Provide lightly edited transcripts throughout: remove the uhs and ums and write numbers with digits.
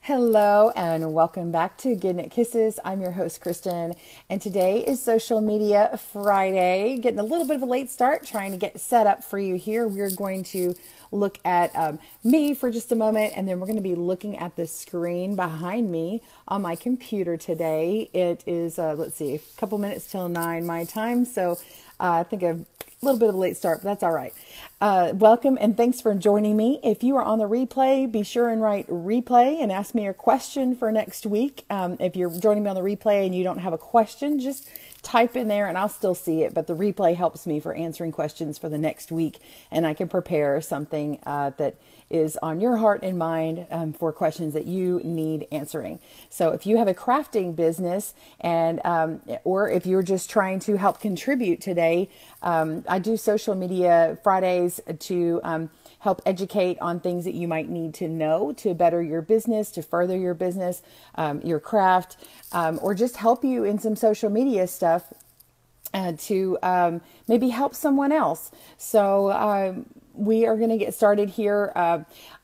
Hello and welcome back to Good Knit Kisses. I'm your host, Kristen, and today is Social Media Friday. Getting a little bit of a late start, trying to get set up for you here. We're going to look at me for just a moment, and then we're going to be looking at the screen behind me on my computer today. It is, let's see, a couple minutes till 9 my time, so I think a little bit of a late start, but that's all right. Welcome and thanks for joining me. If you are on the replay, be sure and write replay and ask me your question for next week. If you're joining me on the replay and you don't have a question, just type in there and I'll still see it. But the replay helps me for answering questions for the next week, and I can prepare something that is on your heart and mind for questions that you need answering. So if you have a crafting business and or if you're just trying to help contribute today, I do social media Fridays to help educate on things that you might need to know to better your business, to further your business, your craft, or just help you in some social media stuff to maybe help someone else. So we are going to get started here.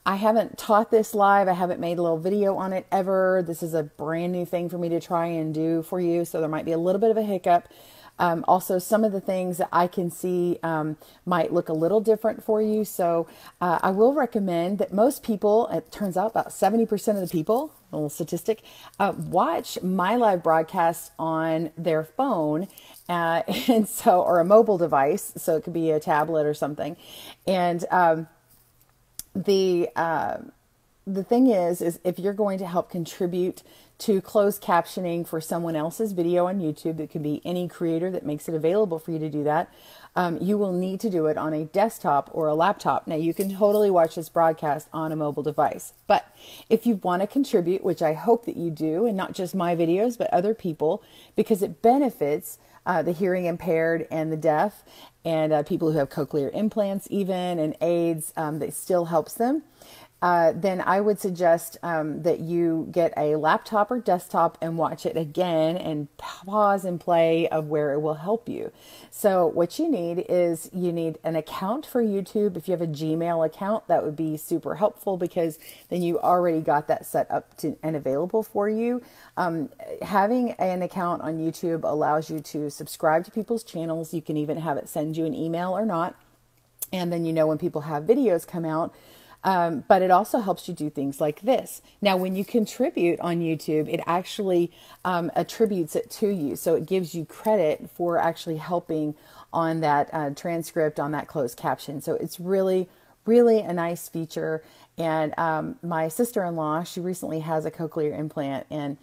I haven't taught this live. I haven't made a little video on it ever. This is a brand new thing for me to try and do for you. So there might be a little bit of a hiccup. Also, some of the things that I can see might look a little different for you. So I will recommend that most people, it turns out about 70% of the people, a little statistic, watch my live broadcast on their phone. And so, or a mobile device. So it could be a tablet or something. And the thing is if you're going to help contribute to closed captioning for someone else's video on YouTube, it could be any creator that makes it available for you to do that. You will need to do it on a desktop or a laptop. Now you can totally watch this broadcast on a mobile device, but if you want to contribute, which I hope that you do, and not just my videos, but other people, because it benefits the hearing impaired and the deaf and people who have cochlear implants even and aids, that still helps them. Then I would suggest that you get a laptop or desktop and watch it again and pause and play of where it will help you. So what you need is you need an account for YouTube. If you have a Gmail account, that would be super helpful because then you already got that set up and available for you. Having an account on YouTube allows you to subscribe to people's channels. You can even have it send you an email or not. And then you know when people have videos come out. But it also helps you do things like this. Now, when you contribute on YouTube, it actually attributes it to you. So it gives you credit for actually helping on that transcript, on that closed caption. So it's really, really a nice feature. And my sister-in-law, she recently has a cochlear implant, and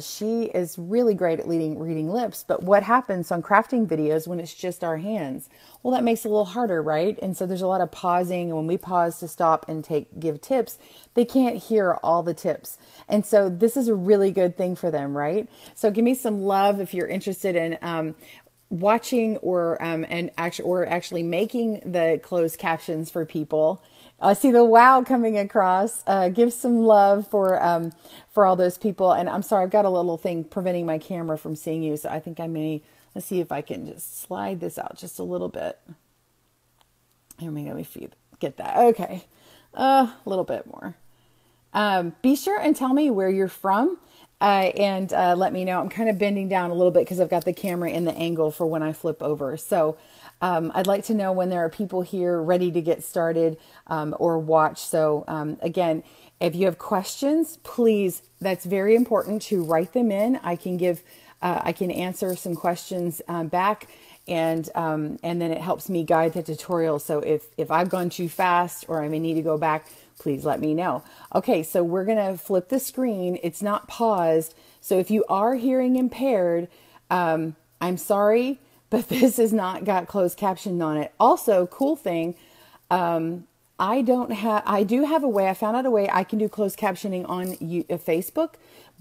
she is really great at reading lips. But what happens on crafting videos when it's just our hands? Well, that makes it a little harder, right? And so there's a lot of pausing. And when we pause to stop and give tips, they can't hear all the tips. And so this is a really good thing for them, right? So give me some love if you're interested in watching or actually making the closed captions for people. I see the wow coming across. Give some love for all those people. And I'm sorry, I've got a little thing preventing my camera from seeing you. So I think I may, let's see if I can just slide this out just a little bit. Let me get that. Okay. A little bit more. Be sure and tell me where you're from. And let me know. I'm kind of bending down a little bit because I've got the camera in the angle for when I flip over. So I'd like to know when there are people here ready to get started or watch. So again, if you have questions, please, that's very important to write them in. I can answer some questions back, and then it helps me guide the tutorial. So if I've gone too fast or I may need to go back, please let me know. Okay, so we're going to flip the screen. It's not paused. So if you are hearing impaired, I'm sorry, but this has not got closed caption on it. Also, cool thing, I do have a way, I found out a way I can do closed captioning on Facebook,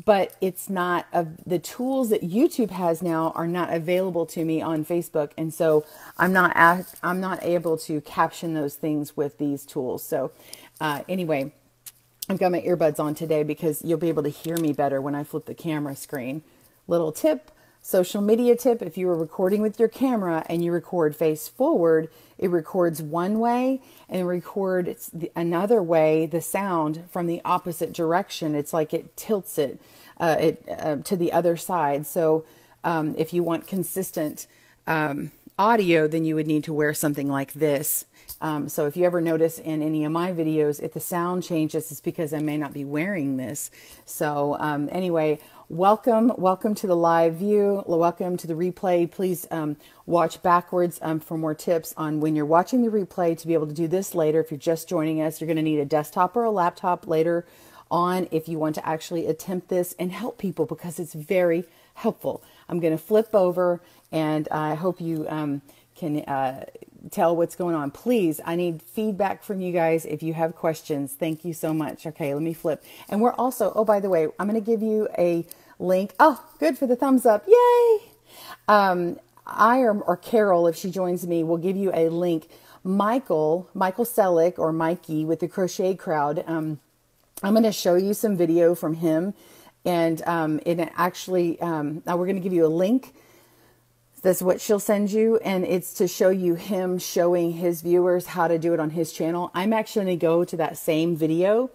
but it's not, the tools that YouTube has now are not available to me on Facebook. And so I'm not able to caption those things with these tools. So anyway, I've got my earbuds on today because you'll be able to hear me better when I flip the camera screen. Little tip Social media tip, if you are recording with your camera and you record face forward, it records one way and records another way the sound from the opposite direction. It's like it tilts it, to the other side. So if you want consistent audio, then you would need to wear something like this. So if you ever notice in any of my videos, if the sound changes, it's because I may not be wearing this. So anyway, welcome to the live view. Welcome to the replay. Please watch backwards for more tips on when you're watching the replay to be able to do this later. If you're just joining us, you're going to need a desktop or a laptop later on if you want to actually attempt this and help people, because it's very helpful. I'm going to flip over, and I hope you can tell what's going on. Please, I need feedback from you guys if you have questions. Thank you so much. Okay, let me flip. And we're also, oh, by the way, I'm going to give you a link. Oh, good for the thumbs up. Yay! Or Carol, if she joins me, will give you a link. Michael Selleck, or Mikey with the Crochet Crowd, I'm going to show you some video from him. And it actually, now we're going to give you a link. That's what she'll send you, and it's to show you him showing his viewers how to do it on his channel. I'm actually going to go to that same video,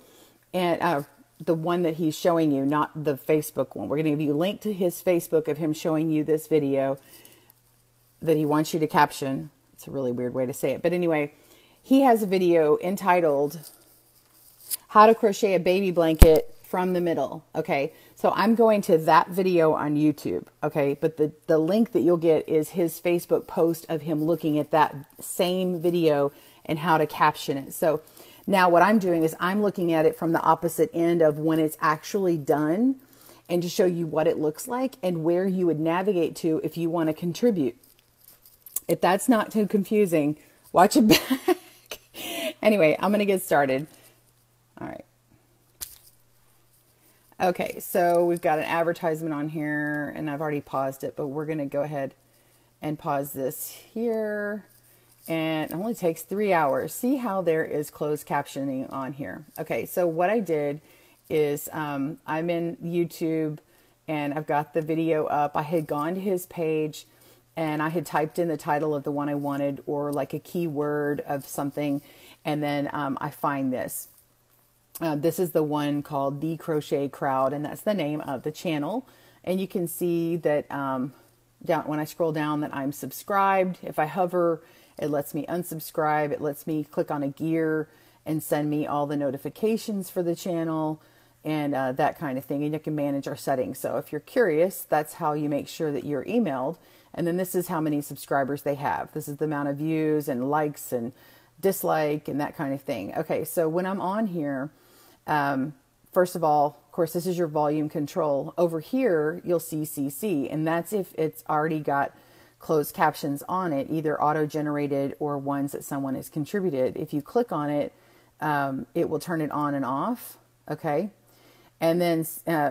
and the one that he's showing you, not the Facebook one. We're going to give you a link to his Facebook of him showing you this video that he wants you to caption. It's a really weird way to say it. But anyway, he has a video entitled How to Crochet a Baby Blanket from the Middle. Okay, so I'm going to that video on YouTube. Okay, but the link that you'll get is his Facebook post of him looking at that same video and how to caption it. So now what I'm doing is I'm looking at it from the opposite end of when it's actually done, and to show you what it looks like and where you would navigate to if you want to contribute. If that's not too confusing, watch it back. Anyway, I'm going to get started. All right. Okay, so we've got an advertisement on here, and I've already paused it, but we're going to go ahead and pause this here. And it only takes 3 hours. See how there is closed captioning on here. Okay, so what I did is I'm in YouTube, and I've got the video up. I had gone to his page, and I had typed in the title of the one I wanted, or like a keyword of something, and then I find this. This is the one called The Crochet Crowd, and that's the name of the channel. And you can see that down when I scroll down that I'm subscribed. If I hover, it lets me unsubscribe. It lets me click on a gear and send me all the notifications for the channel and that kind of thing. And you can manage our settings. So if you're curious, that's how you make sure that you're emailed. And then this is how many subscribers they have. This is the amount of views and likes and dislike and that kind of thing. Okay, so when I'm on here, first of all, of course, this is your volume control. Over here, you'll see CC, and that's if it's already got closed captions on it, either auto-generated or ones that someone has contributed. If you click on it, it will turn it on and off, okay? And then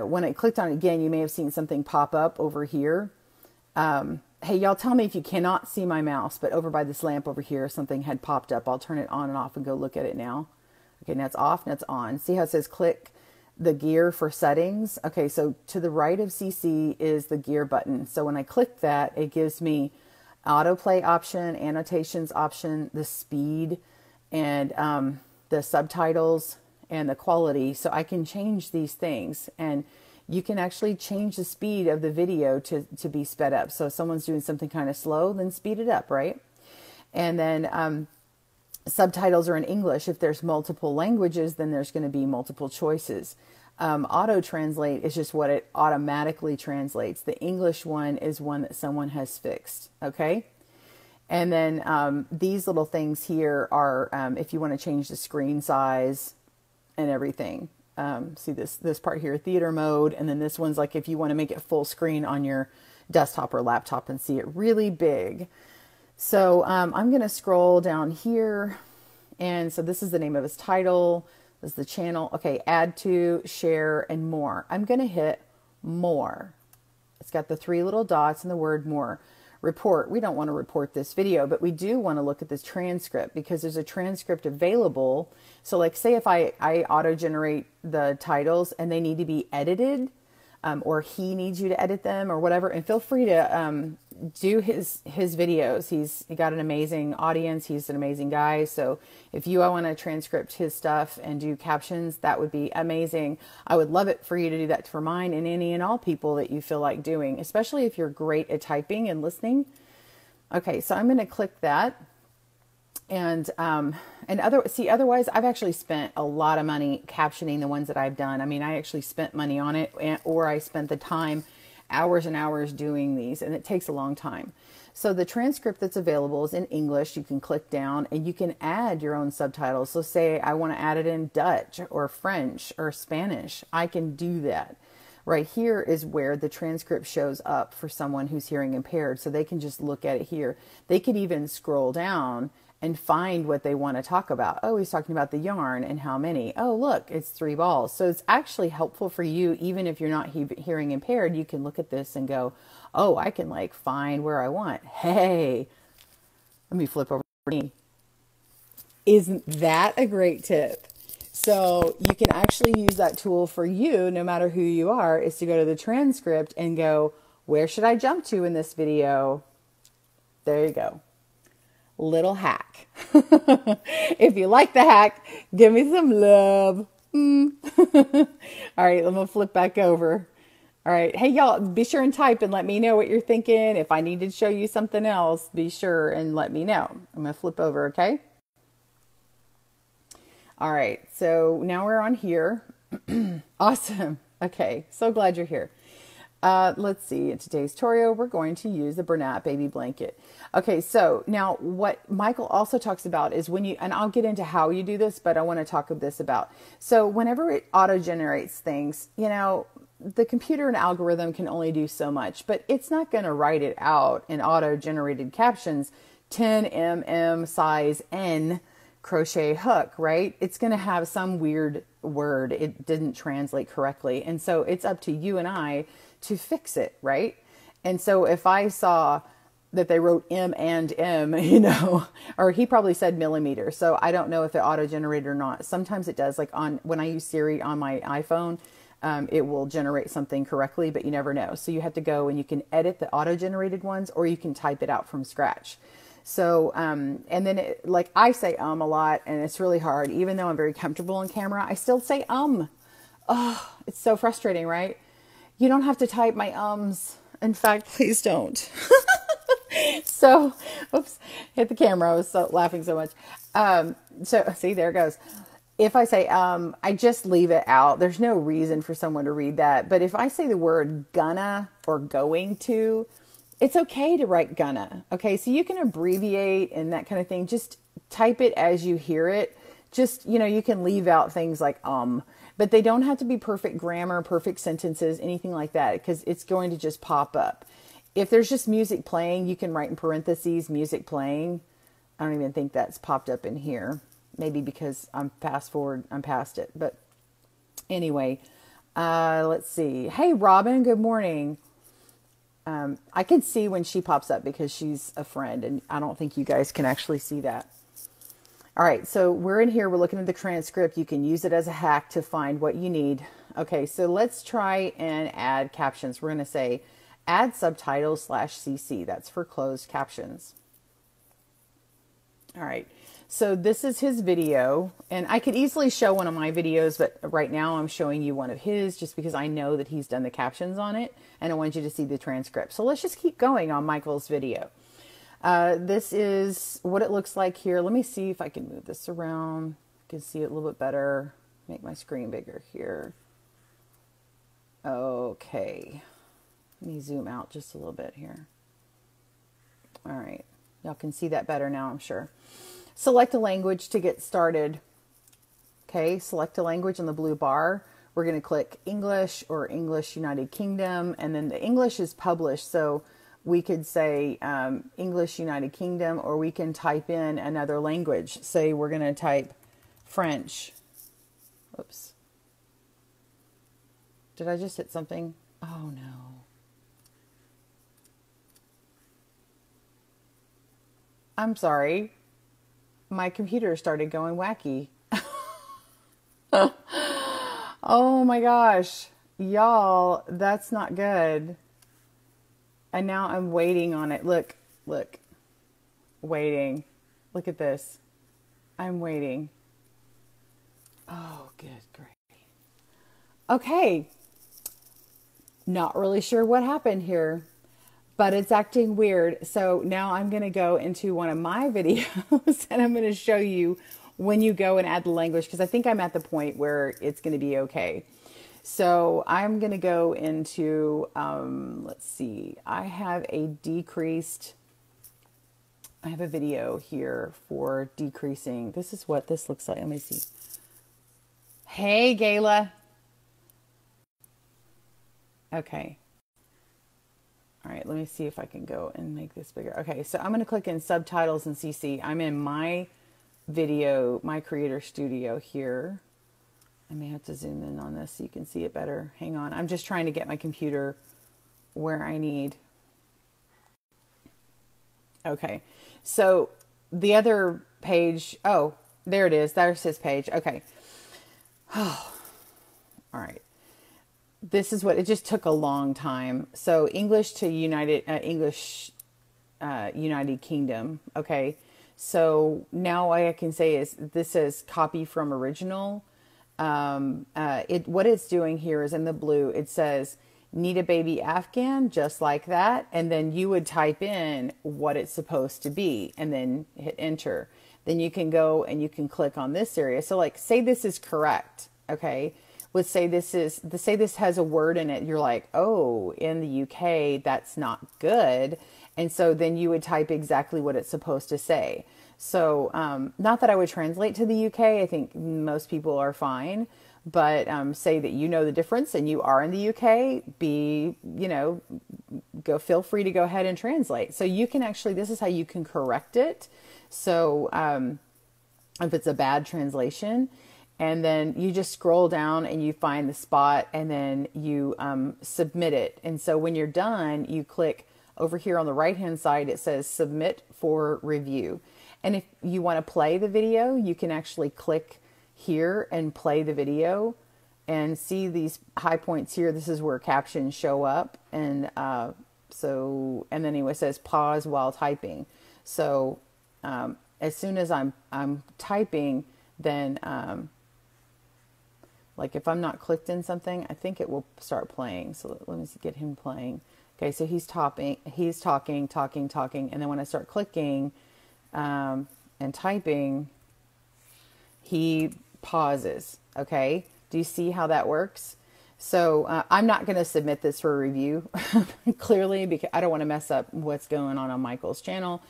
when I clicked on it again, you may have seen something pop up over here. Hey, y'all tell me if you cannot see my mouse, but over by this lamp over here, something had popped up. I'll turn it on and off and go look at it now. Okay, now it's off, now it's on. See how it says click the gear for settings? Okay, so to the right of CC is the gear button. So when I click that, it gives me autoplay option, annotations option, the speed, and the subtitles, and the quality. So I can change these things, and you can actually change the speed of the video to be sped up. So if someone's doing something kind of slow, then speed it up, right? And then subtitles are in English. If there's multiple languages, then there's going to be multiple choices. Auto translate is just what it automatically translates. The English one is one that someone has fixed. Okay. And then these little things here are if you want to change the screen size and everything. See this part here, theater mode. And then this one's like if you want to make it full screen on your desktop or laptop and see it really big. So I'm going to scroll down here, and so this is the name of his title. This is the channel. Okay, add to, share, and more. I'm going to hit more. It's got the 3 little dots and the word more. Report. We don't want to report this video, but we do want to look at this transcript because there's a transcript available. So like say if I auto-generate the titles and they need to be edited, or he needs you to edit them or whatever. And feel free to do his videos. He got an amazing audience. He's an amazing guy. So if you want to transcript his stuff and do captions, that would be amazing. I would love it for you to do that for mine and any and all people that you feel like doing, especially if you're great at typing and listening. Okay, so I'm going to click that. And otherwise I've actually spent a lot of money captioning the ones that I've done. I mean, I actually spent money on it, or I spent the time, hours and hours doing these, and it takes a long time. So the transcript that's available is in English. You can click down and you can add your own subtitles. So say I want to add it in Dutch or French or Spanish. I can do that. Right here is where the transcript shows up for someone who's hearing impaired. So they can just look at it here. They could even scroll down and find what they want to talk about. Oh, he's talking about the yarn and how many. Oh, look, it's 3 balls. So it's actually helpful for you, even if you're not hearing impaired. You can look at this and go, oh, I can like find where I want. Hey, let me flip over to me. Isn't that a great tip? So you can actually use that tool for you, no matter who you are, is to go to the transcript and go, where should I jump to in this video? There you go. Little hack. If you like the hack, give me some love. All right, I'm gonna flip back over. All right, hey y'all, be sure and type and let me know what you're thinking. If I need to show you something else, be sure and let me know. I'm gonna flip over, okay? All right, so now we're on here. Awesome. Okay, so glad you're here. Let's see, in today's tutorial, we're going to use the Bernat baby blanket. Okay, so now what Michael also talks about is when you, and I'll get into how you do this, but I want to talk this about. So whenever it auto-generates things, you know, the computer and algorithm can only do so much, but it's not going to write it out in auto-generated captions, 10 mm size N crochet hook, right? It's going to have some weird word. It didn't translate correctly. And so it's up to you and I to fix it, right? And so if I saw that they wrote M and M, you know, or he probably said millimeter. So I don't know if it auto-generated or not. Sometimes it does, like when I use Siri on my iPhone, it will generate something correctly, but you never know. So you have to go and you can edit the auto-generated ones, or you can type it out from scratch. So, and then like I say a lot, and it's really hard. Even though I'm very comfortable on camera, I still say Oh, it's so frustrating, right? You don't have to type my ums. In fact, please don't. So, oops, hit the camera. I was laughing so much. So see, there it goes. If I say I just leave it out. There's no reason for someone to read that. But if I say the word gonna or going to, it's okay to write gonna. Okay, so you can abbreviate and that kind of thing. Just type it as you hear it. Just, you know, you can leave out things like but they don't have to be perfect grammar, perfect sentences, anything like that, because it's going to just pop up. If there's just music playing, you can write in parentheses, music playing. I don't even think that's popped up in here. Maybe because I'm past it. But anyway, let's see. Hey, Robin, good morning. I can see when she pops up because she's a friend, and I don't think you guys can actually see that. All right, so we're in here. We're looking at the transcript. You can use it as a hack to find what you need. Okay, so let's try and add captions. We're going to say add subtitles /CC. That's for closed captions. All right, so this is his video, and I could easily show one of my videos, but right now I'm showing you one of his just because I know that he's done the captions on it, and I want you to see the transcript. So let's just keep going on Michael's video. This is what it looks like here. Let me see if I can move this around. I can see it a little bit better. Make my screen bigger here. Okay. Let me zoom out just a little bit here. All right. Y'all can see that better now, I'm sure. Select a language to get started. Okay, select a language on the blue bar. We're going to click English or English United Kingdom, and then the English is published, so we could say English United Kingdom, or we can type in another language. Say we're going to type French. Oops. Did I just hit something? Oh no. I'm sorry. My computer started going wacky. Oh my gosh. Y'all, that's not good. And now I'm waiting on it. Look, look, waiting. Look at this. I'm waiting. Oh, good grief. Okay. Not really sure what happened here, but it's acting weird. So now I'm going to go into one of my videos and I'm going to show you when you go and add the language, because I think I'm at the point where it's going to be okay. So I'm going to go into, let's see, I have a video here for decreasing. This is what this looks like. Let me see. Hey, Gayla. Okay. All right, let me see if I can go and make this bigger. Okay, so I'm going to click in subtitles and CC. I'm in my video, my creator studio here. I may have to zoom in on this so you can see it better. Hang on. I'm just trying to get my computer where I need. Okay. So the other page, oh, there it is. There's his page. Okay. Oh, all right. This is what, it just took a long time. So English to United Kingdom. Okay. So now what I can say is this says copy from original. What it's doing here is in the blue, it says need a baby Afghan, just like that. And then you would type in what it's supposed to be and then hit enter. Then you can go and you can click on this area. So like, say this is correct. Okay. Let's say this has a word in it. You're like, oh, in the UK, that's not good. And so then you would type exactly what it's supposed to say. So, not that I would translate to the UK. I think most people are fine, but, say that you know the difference and you are in the UK, feel free to go ahead and translate. So you can actually, this is how you can correct it. So, if it's a bad translation, and then you just scroll down and you find the spot and then you submit it. And so when you're done, you click over here on the right-hand side, it says submit for review. And if you want to play the video, you can actually click here and play the video and see these high points here. This is where captions show up. And and then anyway, it says pause while typing. So as soon as I'm typing, then like if I'm not clicked in something, I think it will start playing. So let me get him playing. Okay, so he's talking, and then when I start clicking and typing, he pauses. Okay, do you see how that works? So I'm not going to submit this for a review, clearly, because I don't want to mess up what's going on Michael's channel.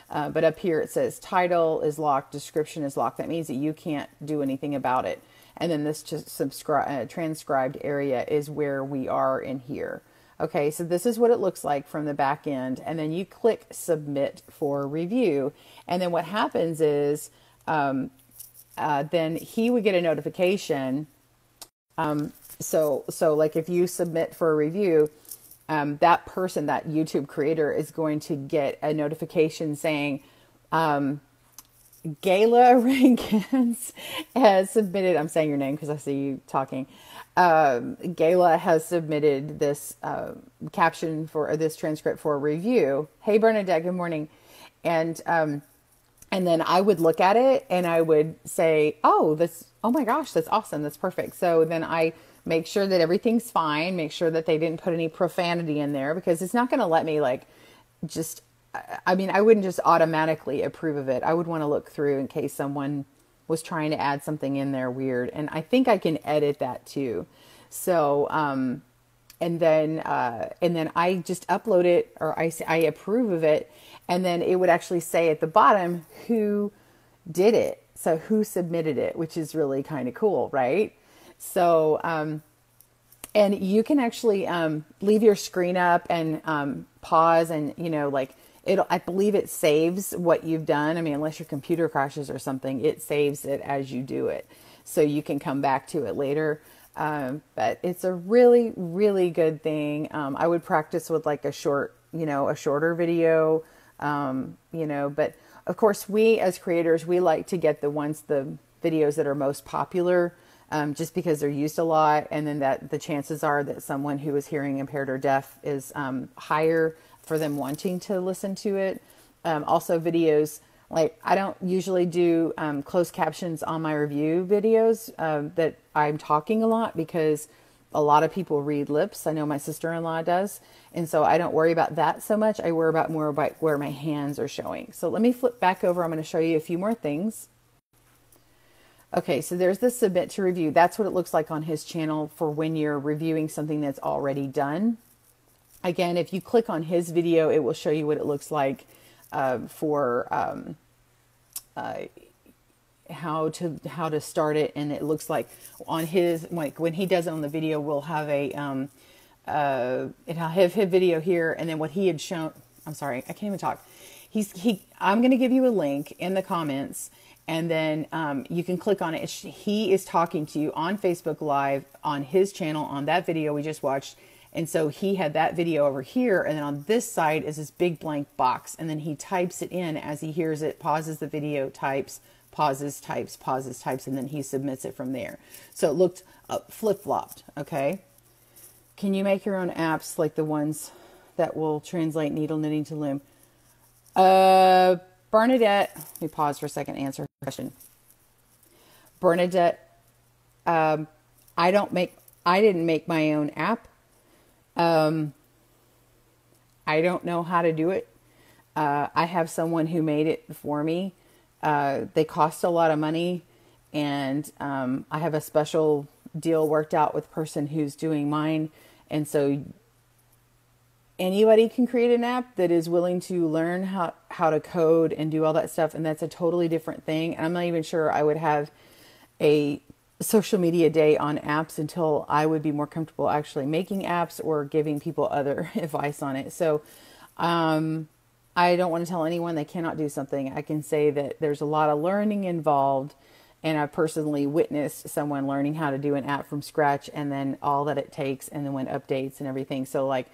But up here it says title is locked, description is locked. That means that you can't do anything about it. And then this just transcribed area is where we are in here. Okay, so this is what it looks like from the back end. And then you click submit for review. And then what happens is then he would get a notification. So like if you submit for a review, that person, that YouTube creator, is going to get a notification saying, Gayla Rankins has submitted, I'm saying your name because I see you talking. Gayla has submitted this caption for this transcript for review. Hey, Bernadette, good morning. And then I would look at it and I would say, oh my gosh, that's awesome. That's perfect. So then I make sure that everything's fine, make sure that they didn't put any profanity in there, because it's not going to let me I wouldn't just automatically approve of it. I would want to look through in case someone was trying to add something in there weird. And I think I can edit that too. So, and then I just upload it, or I approve of it. And then it would actually say at the bottom who did it. So who submitted it, which is really kind of cool, right? So, and you can actually leave your screen up and pause, and I believe it saves what you've done. I mean, unless your computer crashes or something, it saves it as you do it. So you can come back to it later. But it's a really, really good thing. I would practice with like a shorter video, but of course we as creators, we like to get the videos that are most popular. just because they're used a lot. And then that the chances are that someone who is hearing impaired or deaf is higher for them wanting to listen to it. Also videos, like I don't usually do closed captions on my review videos that I'm talking a lot, because a lot of people read lips. I know my sister-in-law does. And so I don't worry about that so much. I worry about more about where my hands are showing. So let me flip back over. I'm going to show you a few more things. Okay, so there's the submit to review. That's what it looks like on his channel for when you're reviewing something that's already done. Again, if you click on his video, it will show you what it looks like for how to start it. And it looks like on his, like when he does it on the video, we'll have a it'll have his video here, and then what he had shown. I'm sorry, I can't even talk. I'm going to give you a link in the comments, and then you can click on it. He is talking to you on Facebook Live on his channel on that video we just watched. And so he had that video over here, and then on this side is this big blank box, and then he types it in as he hears it, pauses the video, types, pauses, types, pauses, types, and then he submits it from there. So it looked flip-flopped, okay? Can you make your own apps like the ones that will translate needle knitting to loom? Bernadette, let me pause for a second to answer her question. Bernadette, I didn't make my own app. I don't know how to do it. I have someone who made it for me. They cost a lot of money, and I have a special deal worked out with the person who's doing mine. And so anybody can create an app that is willing to learn how to code and do all that stuff. And that's a totally different thing. And I'm not even sure I would have a social media day on apps until I would be more comfortable actually making apps or giving people other advice on it. So, I don't want to tell anyone they cannot do something. I can say that there's a lot of learning involved, and I've personally witnessed someone learning how to do an app from scratch, and then all that it takes, and then when updates and everything. So like,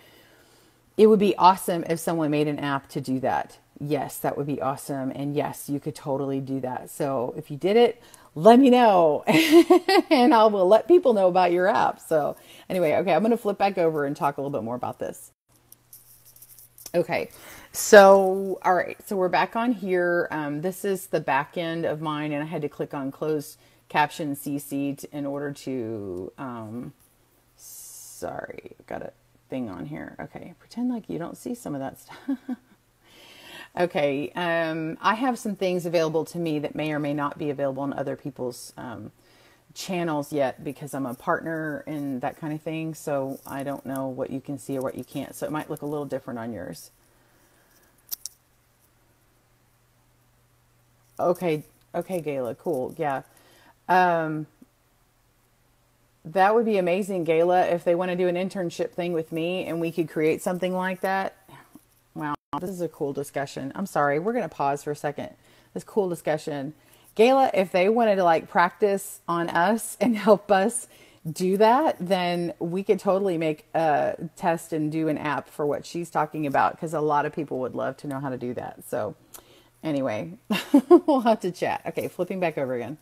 it would be awesome if someone made an app to do that. Yes, that would be awesome. And yes, you could totally do that. So if you did it, let me know and I will let people know about your app. So anyway, okay, I'm going to flip back over and talk a little bit more about this. Okay. So, all right. So we're back on here. This is the back end of mine, and I had to click on closed caption CC in order to, sorry, I've got a thing on here. Okay. Pretend like you don't see some of that stuff. Okay. I have some things available to me that may or may not be available on other people's, channels yet, because I'm a partner and that kind of thing. So I don't know what you can see or what you can't. So it might look a little different on yours. Okay. Okay, Gayla. Cool. Yeah. That would be amazing, Gayla, if they want to do an internship thing with me and we could create something like that. Wow. This is a cool discussion. I'm sorry. We're going to pause for a second. This cool discussion. Gayla, if they wanted to like practice on us and help us do that, then we could totally make a test and do an app for what she's talking about, because a lot of people would love to know how to do that. So anyway, we'll have to chat. Okay, flipping back over again.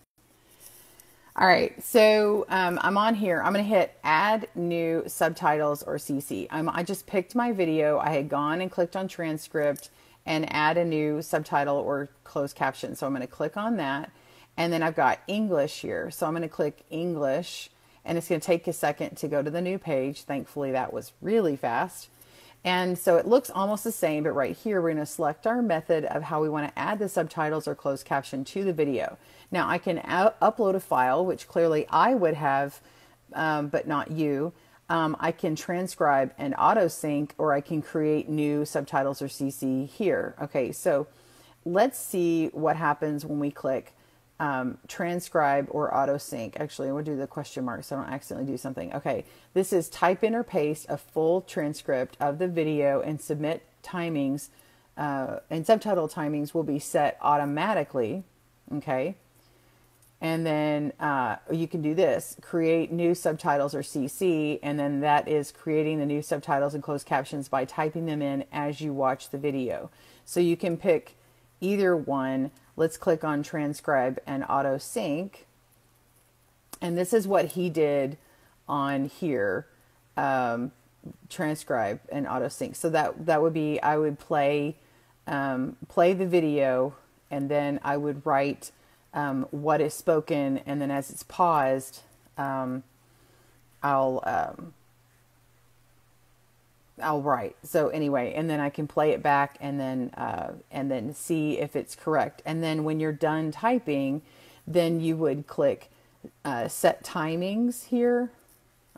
All right, so I'm on here. I'm going to hit add new subtitles or CC. I just picked my video. I had gone and clicked on transcript and add a new subtitle or closed caption. So I'm going to click on that. And then I've got English here. So I'm going to click English, and it's going to take a second to go to the new page. Thankfully, that was really fast. And so it looks almost the same, but right here, we're going to select our method of how we want to add the subtitles or closed caption to the video. Now I can upload a file, which clearly I would have, but not you. I can transcribe and auto sync, or I can create new subtitles or CC here. Okay, so let's see what happens when we click transcribe or auto sync. Actually, we'll do the question mark so I don't accidentally do something. Okay, this is type in or paste a full transcript of the video and submit timings, and subtitle timings will be set automatically. Okay. And then you can do this, create new subtitles or CC, and then that is creating the new subtitles and closed captions by typing them in as you watch the video. So you can pick either one. Let's click on transcribe and auto sync. And this is what he did on here, transcribe and auto sync. So that would be, I would play the video, and then I would write what is spoken, and then as it's paused, I'll write. So anyway, and then I can play it back and then see if it's correct. And then when you're done typing, then you would click set timings here.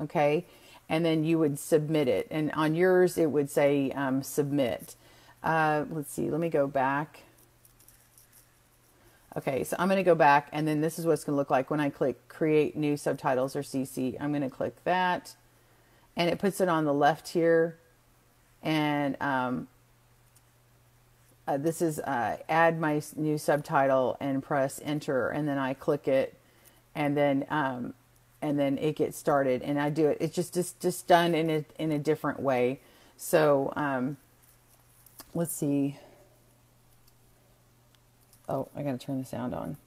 Okay. And then you would submit it. And on yours, it would say submit. Let's see. Let me go back. Okay. So I'm going to go back, and then this is what it's going to look like when I click create new subtitles or CC. I'm going to click that, and it puts it on the left here. And this is add my new subtitle, and press enter, and then I click it, and then it gets started, and I do it. It's just done in a different way. So let's see. Oh, I gotta turn the sound on.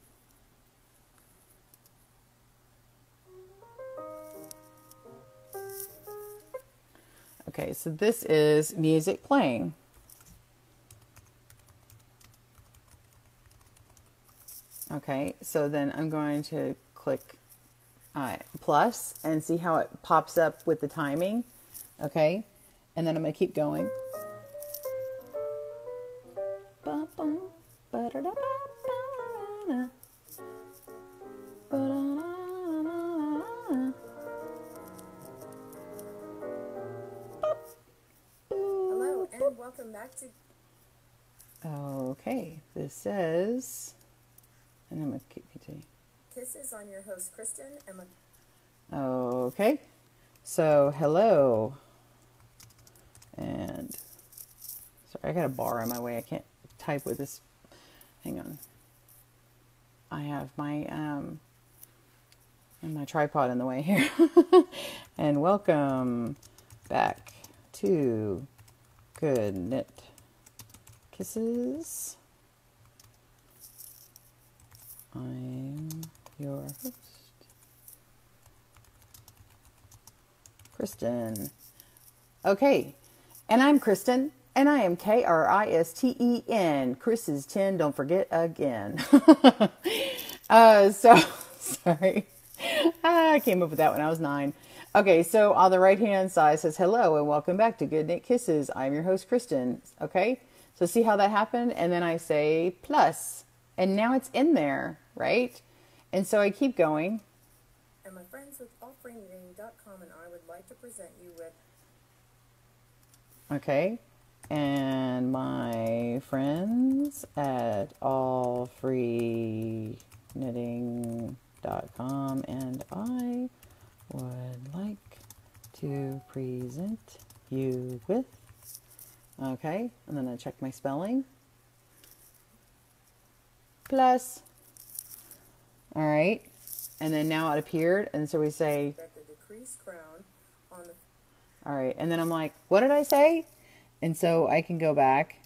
Okay, so this is music playing. Okay, so then I'm going to click plus and see how it pops up with the timing. Okay, and then I'm going to keep going. Welcome back to... Okay, this says, and I'm going to keep continuing. Kisses on your host, Kristen. Okay, so hello, and sorry, I got a bar in my way. I can't type with this. Hang on. I have my tripod in the way here. And welcome back to Good Knit Kisses. I'm your host, Kristen. Okay, and I'm Kristen, and I am Kristen. Chris is 10, don't forget again. So, sorry. I came up with that when I was 9. Okay, so on the right-hand side says, hello and welcome back to Good Knit Kisses. I'm your host, Kristen. Okay, so see how that happened? And then I say plus, and now it's in there, right? And so I keep going. And my friends with allfreeknitting.com and I would like to present you with... Okay, and my friends at allfreeknitting.com and I would like to present you with, okay, and then I check my spelling, plus, all right, and then now it appeared, and so we say, that the decreased crown on the... all right, and then I'm like, what did I say? And so I can go back,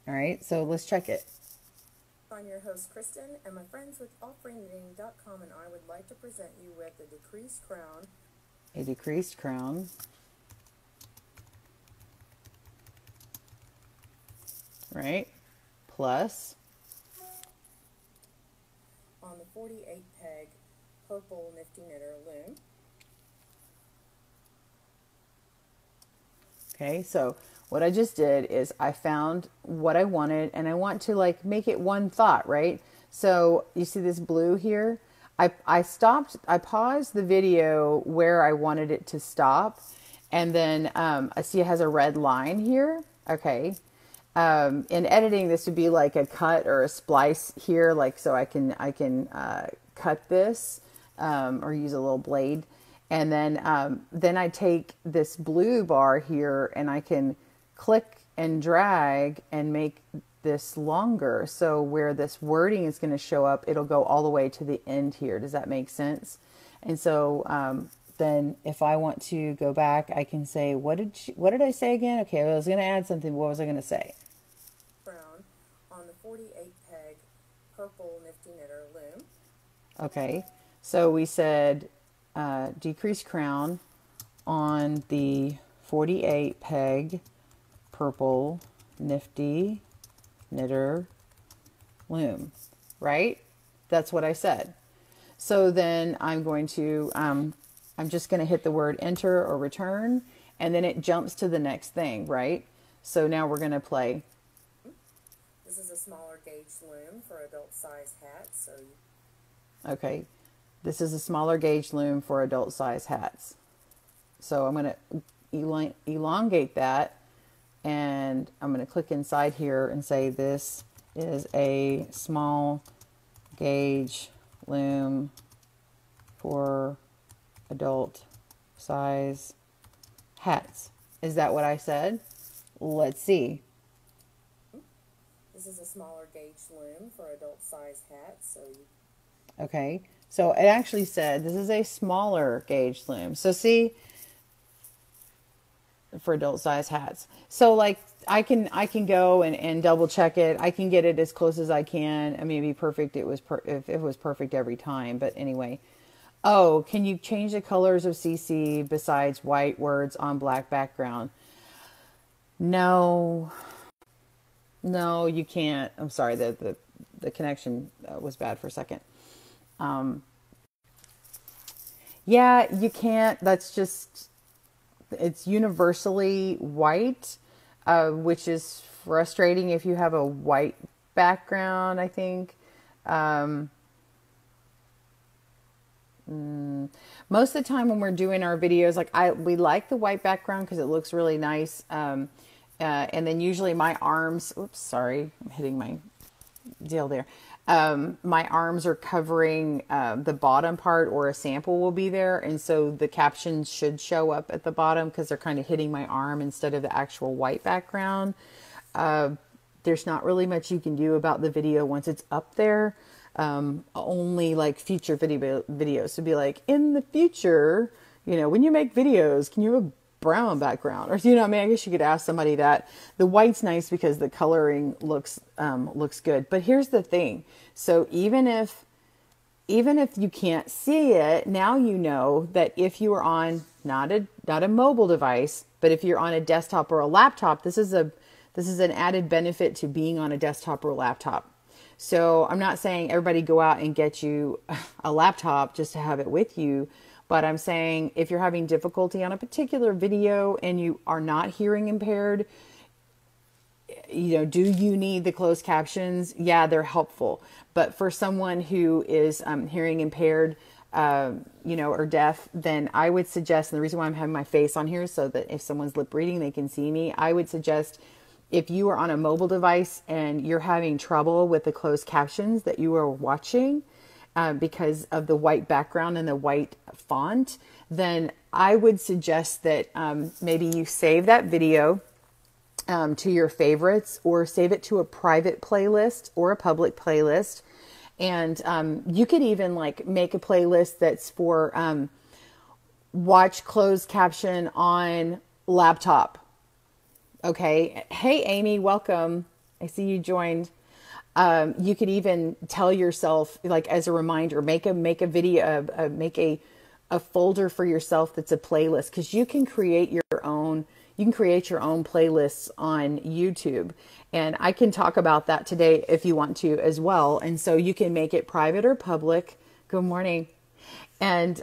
all right, so let's check it. I'm your host, Kristen, and my friends with allfreeknitting.com and I would like to present you with a decreased crown. A decreased crown. Right? Plus. On the 48 peg purple nifty knitter loom. Okay, so what I just did is I found what I wanted, and I want to like make it one thought, right? So you see this blue here? I paused the video where I wanted it to stop, and then I see it has a red line here. Okay. In editing, this would be like a cut or a splice here, like so I can cut this or use a little blade. And then I take this blue bar here and I can click and drag and make this longer. So where this wording is going to show up, it'll go all the way to the end here. Does that make sense? And so then if I want to go back, I can say, what did I say again? Okay, I was going to add something. What was I going to say? Brown on the 48 peg purple nifty knitter loom. Okay. So we said decrease crown on the 48 peg purple nifty knitter loom, right? That's what I said. So then I'm going to, I'm just going to hit the word enter or return, and then it jumps to the next thing, right? So now we're going to play. This is a smaller gauge loom for adult size hats. Okay, this is a smaller gauge loom for adult size hats. So I'm going to elongate that, and I'm going to click inside here and say this is a small gauge loom for adult size hats. Is that what I said? Let's see. This is a smaller gauge loom for adult size hats. Okay, so it actually said this is a smaller gauge loom. So see, for adult size hats. So like I can go and double check it. I can get it as close as I can. I mean, it'd be perfect. If it was perfect every time. But anyway. Oh, can you change the colors of CC besides white words on black background? No, you can't. I'm sorry. The connection was bad for a second. Yeah, you can't. That's just, it's universally white, which is frustrating if you have a white background, I think. Most of the time when we're doing our videos, like we like the white background because it looks really nice. And then usually my arms, oops, sorry, I'm hitting my deal there. My arms are covering the bottom part, or a sample will be there. And so the captions should show up at the bottom because they're kind of hitting my arm instead of the actual white background. There's not really much you can do about the video once it's up there. Only like future videos to be like, in the future, you know, when you make videos, can you have a brown background? Or, you know, I mean, I guess you could ask somebody that. The white's nice because the coloring looks good. But here's the thing. So even if you can't see it, now you know that if you are on not a mobile device, but if you're on a desktop or a laptop, this is an added benefit to being on a desktop or a laptop. So I'm not saying everybody go out and get you a laptop just to have it with you, but I'm saying if you're having difficulty on a particular video and you are not hearing impaired, you know, do you need the closed captions? Yeah, they're helpful. But for someone who is hearing impaired, you know, or deaf, then I would suggest, and the reason why I'm having my face on here is so that if someone's lip reading, they can see me. I would suggest, if you are on a mobile device and you're having trouble with the closed captions that you are watching because of the white background and the white font, then I would suggest that maybe you save that video to your favorites, or save it to a private playlist or a public playlist. And you could even like make a playlist that's for watch closed caption on laptop. Okay. Hey, Amy, welcome. I see you joined. You could even tell yourself, like as a reminder, make a video, make a folder for yourself that's a playlist, because you can create your own. You can create your own playlists on YouTube, and I can talk about that today if you want to as well. And so you can make it private or public. Good morning. And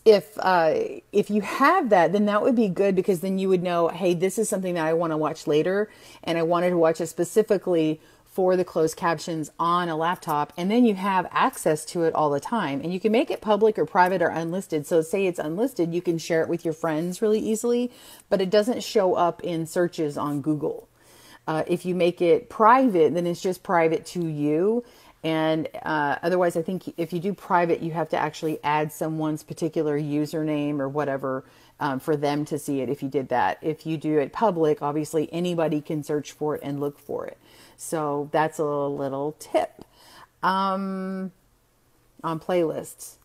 if you have that, then that would be good, because then you would know, hey, this is something that I want to watch later, and I wanted to watch it specifically for the closed captions on a laptop, and then you have access to it all the time. And you can make it public or private or unlisted. So say it's unlisted, you can share it with your friends really easily, but it doesn't show up in searches on Google. If you make it private, then it's just private to you. And otherwise, I think if you do private, you have to actually add someone's particular username or whatever for them to see it if you did that. If you do it public, obviously anybody can search for it and look for it. So that's a little tip on playlists.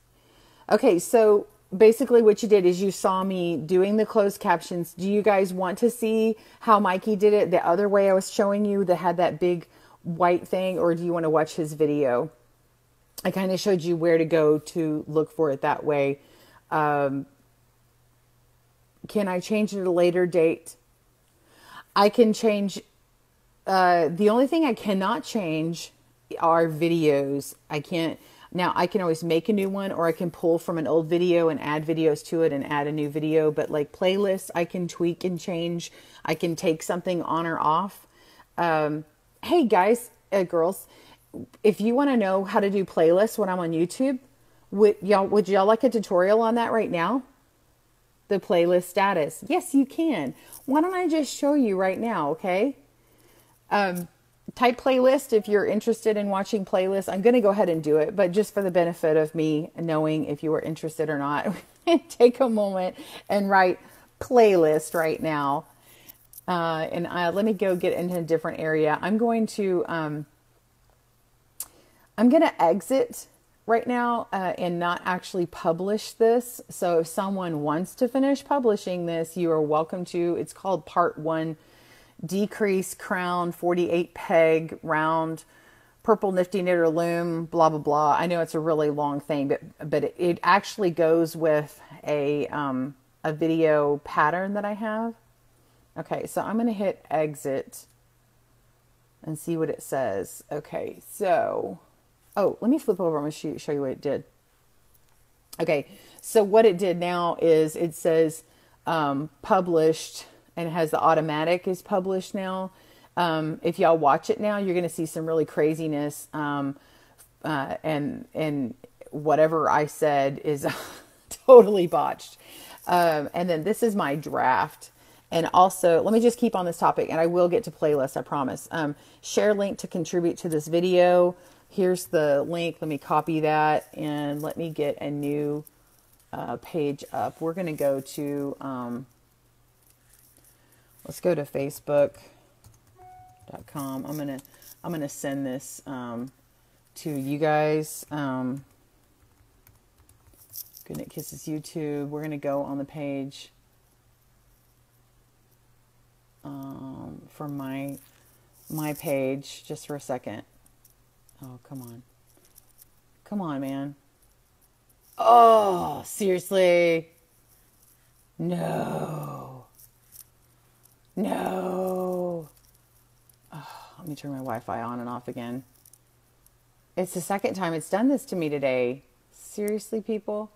Okay, so basically what you did is you saw me doing the closed captions. Do you guys want to see how Mikey did it the other way I was showing you that had that big white thing, or do you want to watch his video? I kind of showed you where to go to look for it that way. Can I change it at a later date? I can change. The only thing I cannot change are videos. I can't. Now I can always make a new one, or I can pull from an old video and add videos to it and add a new video. But like playlists, I can tweak and change. I can take something on or off. Hey guys, girls, if you want to know how to do playlists when I'm on YouTube, would y'all like a tutorial on that right now? The playlist status. Yes, you can. Why don't I just show you right now, okay? Type playlist if you're interested in watching playlists. I'm going to go ahead and do it, but just for the benefit of me knowing if you are interested or not, take a moment and write playlist right now. Let me go get into a different area. I'm going to exit right now and not actually publish this. So if someone wants to finish publishing this, you are welcome to. It's called Part 1. Decrease, crown, 48 peg, round, purple nifty knitter loom, blah, blah, blah. I know it's a really long thing, but it actually goes with a video pattern that I have. Okay, so I'm going to hit exit and see what it says. Okay, so, oh, let me flip over. I'm going to show you what it did. Okay, so what it did now is it says published, and it has the automatic is published now. If y'all watch it now, you're going to see some really craziness. And whatever I said is totally botched. And then this is my draft. And also, let me just keep on this topic, and I will get to playlist, I promise. Share link to contribute to this video. Here's the link. Let me copy that, and let me get a new page up. We're going to go to... let's go to facebook.com. I'm gonna send this to you guys. Goodnight Kisses YouTube. We're gonna go on the page for my page just for a second. Oh, come on. Come on, man. Oh, seriously? No. No. Oh, let me turn my Wi-Fi on and off again. It's the second time it's done this to me today. Seriously, people?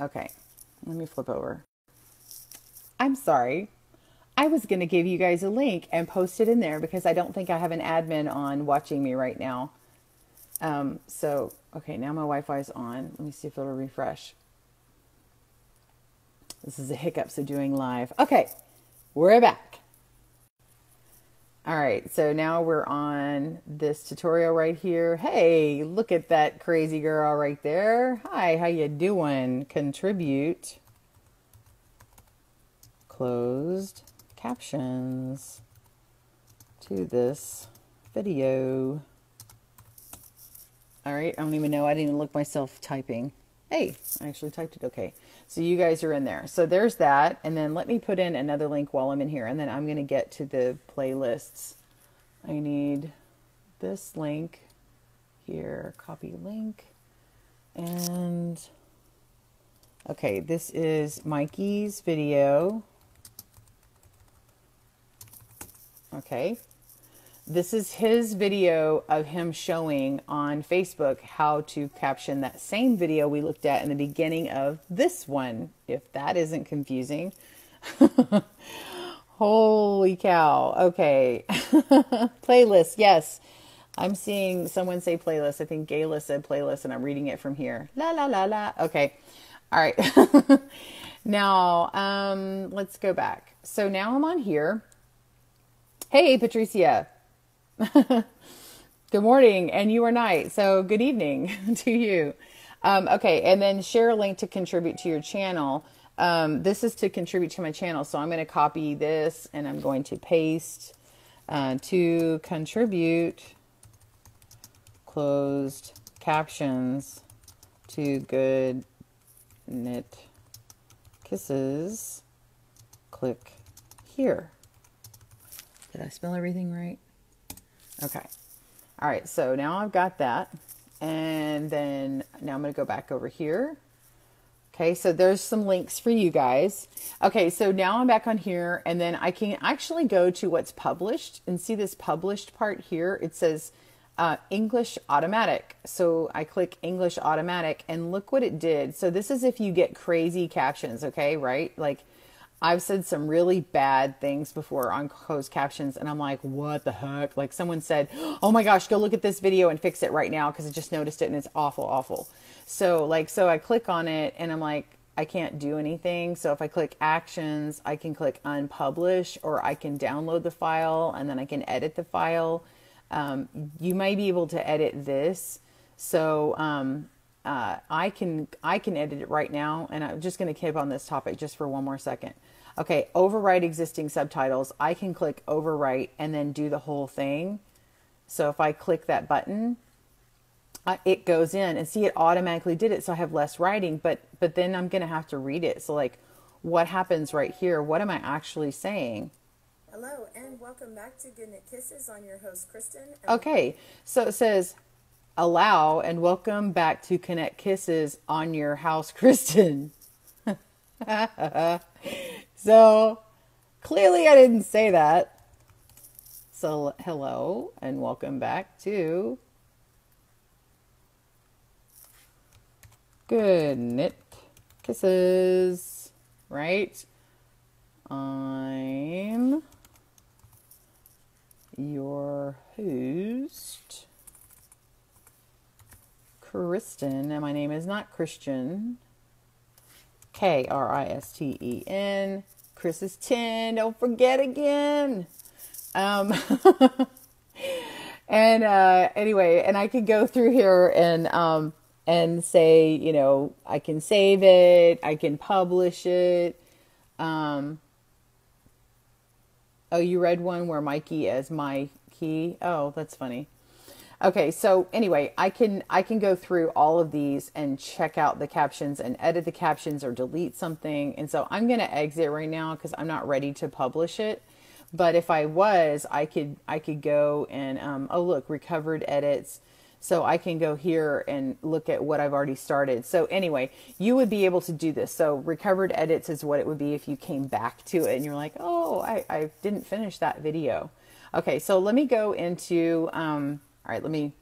Okay, let me flip over. I'm sorry. I was going to give you guys a link and post it in there because I don't think I have an admin on watching me right now. Okay, now my Wi-Fi is on. Let me see if it'll refresh. This is the hiccups of doing live. Okay. We're back. All right, so now we're on this tutorial right here. Hey, look at that crazy girl right there. Hi, how you doing? Contribute. Closed captions to this video. All right, I don't even know. I didn't look myself typing. Hey, I actually typed it okay. So you guys are in there. So there's that. And then let me put in another link while I'm in here. And then I'm going to get to the playlists. I need this link here. Copy link. And okay, this is Mikey's video. Okay. This is his video of him showing on Facebook how to caption that same video we looked at in the beginning of this one, if that isn't confusing. Holy cow. Okay. Playlist. Yes. I'm seeing someone say playlist. I think Gayla said playlist, and I'm reading it from here. La, la, la, la. Okay. All right. Now, let's go back. So now I'm on here. Hey, Patricia. Good morning, and you are night. So good evening to you. Okay, and then share a link to contribute to your channel. This is to contribute to my channel. So I'm going to copy this and I'm going to paste to contribute closed captions to Good Knit Kisses. Click here. Did I spell everything right? Okay. All right. So now I've got that. And then now I'm going to go back over here. Okay, so there's some links for you guys. Okay, so now I'm back on here, and then I can actually go to what's published and see this published part here. It says English automatic. So I click English automatic, and look what it did. So this is if you get crazy captions, okay, right? Like I've said some really bad things before on closed captions, and I'm like, what the heck? Like someone said, oh my gosh, go look at this video and fix it right now because I just noticed it and it's awful, awful. So I click on it and I'm like, I can't do anything. So if I click actions, I can click unpublish, or I can download the file and then I can edit the file. You may be able to edit this. So I can edit it right now, and I'm just going to keep on this topic just for one more second. Okay, overwrite existing subtitles. I can click overwrite and then do the whole thing. So if I click that button, it goes in, and see, it automatically did it. So I have less writing, but then I'm going to have to read it. So like, what happens right here? What am I actually saying? Hello, and welcome back to Good Knit Kisses. I'm your host, Kristen. Okay, so it says, allow and welcome back to Connect Kisses on your house, Kristen. So clearly I didn't say that. So hello and welcome back to Good Knit Kisses, right? I'm your host, Kristen, and my name is not Christian. Kristen. Chris is 10. Don't forget again. And anyway, and I could go through here and say, you know, I can save it, I can publish it. Oh, you read one where Mikey as my key. Oh, that's funny. Okay, so anyway, I can go through all of these and check out the captions and edit the captions or delete something. And so I'm going to exit right now because I'm not ready to publish it. But if I was, I could go and oh look, recovered edits. So I can go here and look at what I've already started. So anyway, you would be able to do this. So recovered edits is what it would be if you came back to it and you're like, oh, I didn't finish that video. Okay, so let me go into, all right,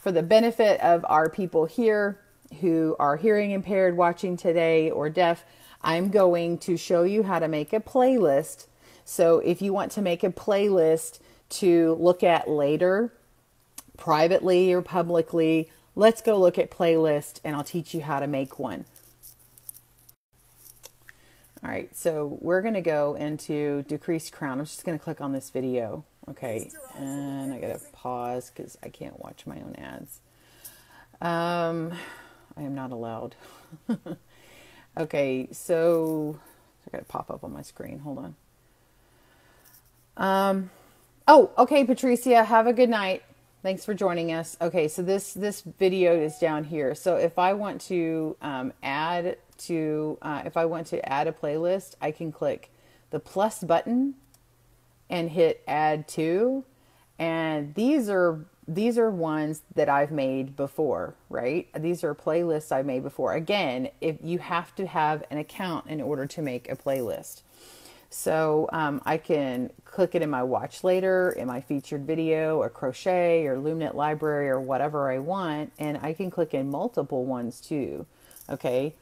for the benefit of our people here who are hearing impaired watching today or deaf, I'm going to show you how to make a playlist. So if you want to make a playlist to look at later, privately or publicly, let's go look at playlist and I'll teach you how to make one. All right, so we're going to go into decreased crown. I'm just going to click on this video. Okay, and I got to pause because I can't watch my own ads. I am not allowed. Okay, so I got to pop up on my screen. Hold on. Oh, okay, Patricia, have a good night. Thanks for joining us. Okay, so this video is down here. So if I want to add a playlist, I can click the plus button and hit add to, and these are ones that I've made before, right? These are playlists I've made before. Again, if you have to have an account in order to make a playlist. So I can click it in my watch later, in my featured video, or crochet, or LoomKnit library, or whatever I want, and I can click in multiple ones too. Okay,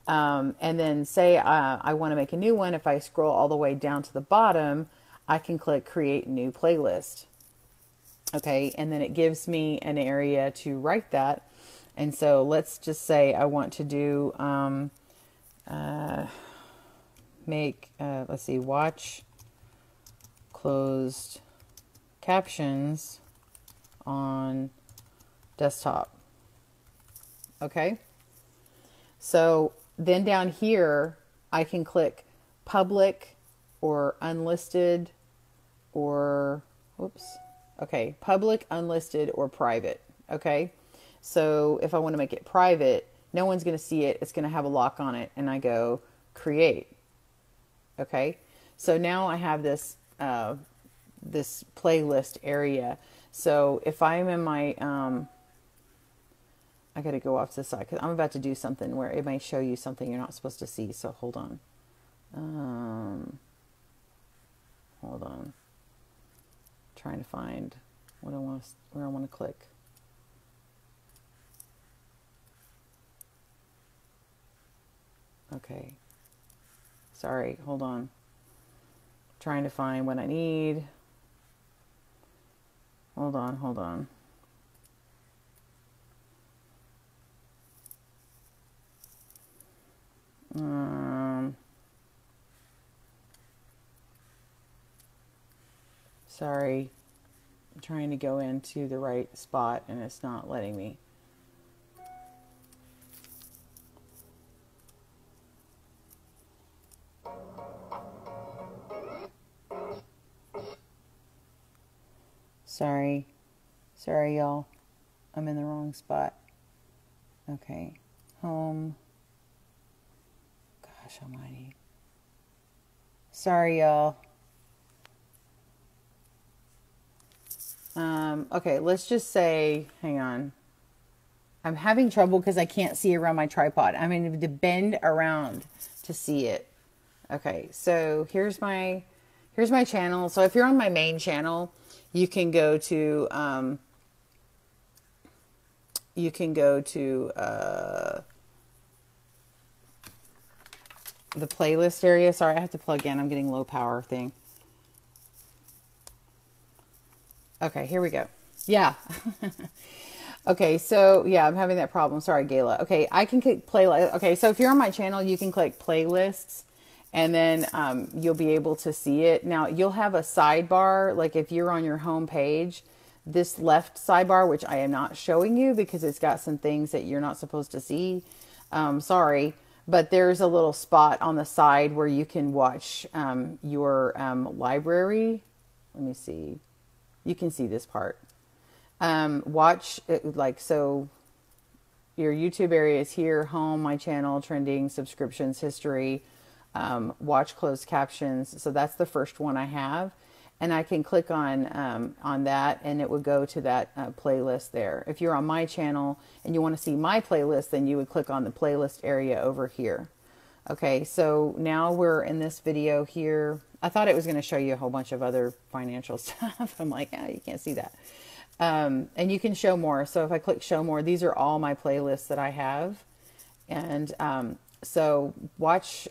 and then say I want to make a new one. If I scroll all the way down to the bottom, I can click create new playlist. Okay, and then it gives me an area to write that. And so let's just say I want to do let's see, watch closed captions on desktop. Okay, so then down here I can click public or unlisted or public, unlisted, or private. Okay, so if I want to make it private, no one's going to see it, it's going to have a lock on it, and I go create. Okay, so now I have this this playlist area. So if I'm in my I got to go off to the side because I'm about to do something where it may show you something you're not supposed to see. So hold on. Hold on. Trying to find what I want, where I want to click. Okay. Sorry, hold on. Trying to find what I need. Hold on, hold on. Sorry. I'm trying to go into the right spot and it's not letting me. Sorry. Sorry, y'all. I'm in the wrong spot. Okay. Home. Gosh almighty. Sorry, y'all. Okay, let's just say, hang on. I'm having trouble because I can't see around my tripod. I'm going to have to bend around to see it. Okay, so here's my channel. So if you're on my main channel, you can go to the playlist area. Sorry, I have to plug in. I'm getting low power thing. Okay, here we go. Yeah. Okay, so yeah, I'm having that problem. Sorry, Gayla. Okay, I can click playlist. Okay, so if you're on my channel, you can click playlists and then you'll be able to see it. Now, you'll have a sidebar, like if you're on your home page, this left sidebar, which I am not showing you because it's got some things that you're not supposed to see. Sorry, but there's a little spot on the side where you can watch your library. Let me see. You can see this part. Watch it, like, so your YouTube area is here, home, my channel, trending, subscriptions, history, watch closed captions. So that's the first one I have. And I can click on that and it would go to that playlist there. If you're on my channel and you want to see my playlist, then you would click on the playlist area over here. Okay, so now we're in this video here. I thought it was going to show you a whole bunch of other financial stuff. I'm like, ah, you can't see that. And you can show more. So if I click show more, these are all my playlists that I have. And so watch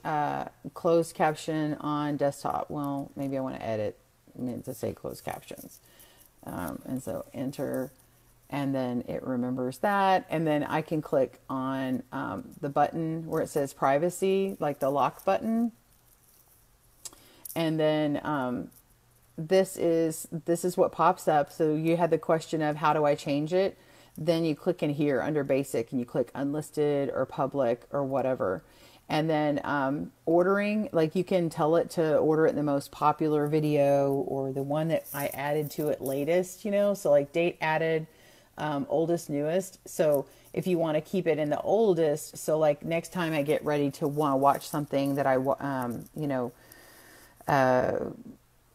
closed caption on desktop. Well, maybe I want to edit. I meant to say closed captions. And so enter, and then it remembers that. And then I can click on the button where it says privacy, like the lock button. And then this is what pops up. So you had the question of how do I change it? Then you click in here under basic and you click unlisted or public or whatever. And then ordering, like you can tell it to order it in the most popular video or the one that I added to it latest, you know, so like date added, oldest, newest. So if you want to keep it in the oldest, so like next time I get ready to want to watch something that I, you know,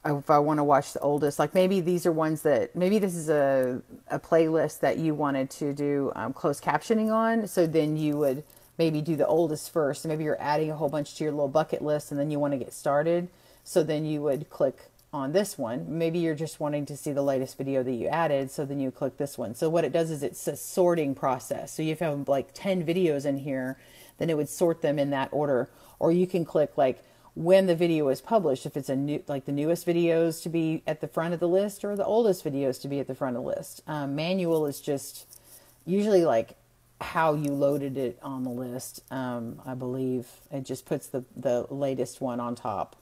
if I want to watch the oldest, like maybe these are ones that, maybe this is a playlist that you wanted to do closed captioning on. So then you would maybe do the oldest first. Maybe you're adding a whole bunch to your little bucket list and then you want to get started. So then you would click on this one. Maybe you're just wanting to see the latest video that you added. So then you click this one. So what it does is it's a sorting process. So if you have like 10 videos in here, then it would sort them in that order. Or you can click like when the video is published, if it's a new, like the newest videos to be at the front of the list or the oldest videos to be at the front of the list. Manual is just usually like how you loaded it on the list. I believe it just puts the latest one on top.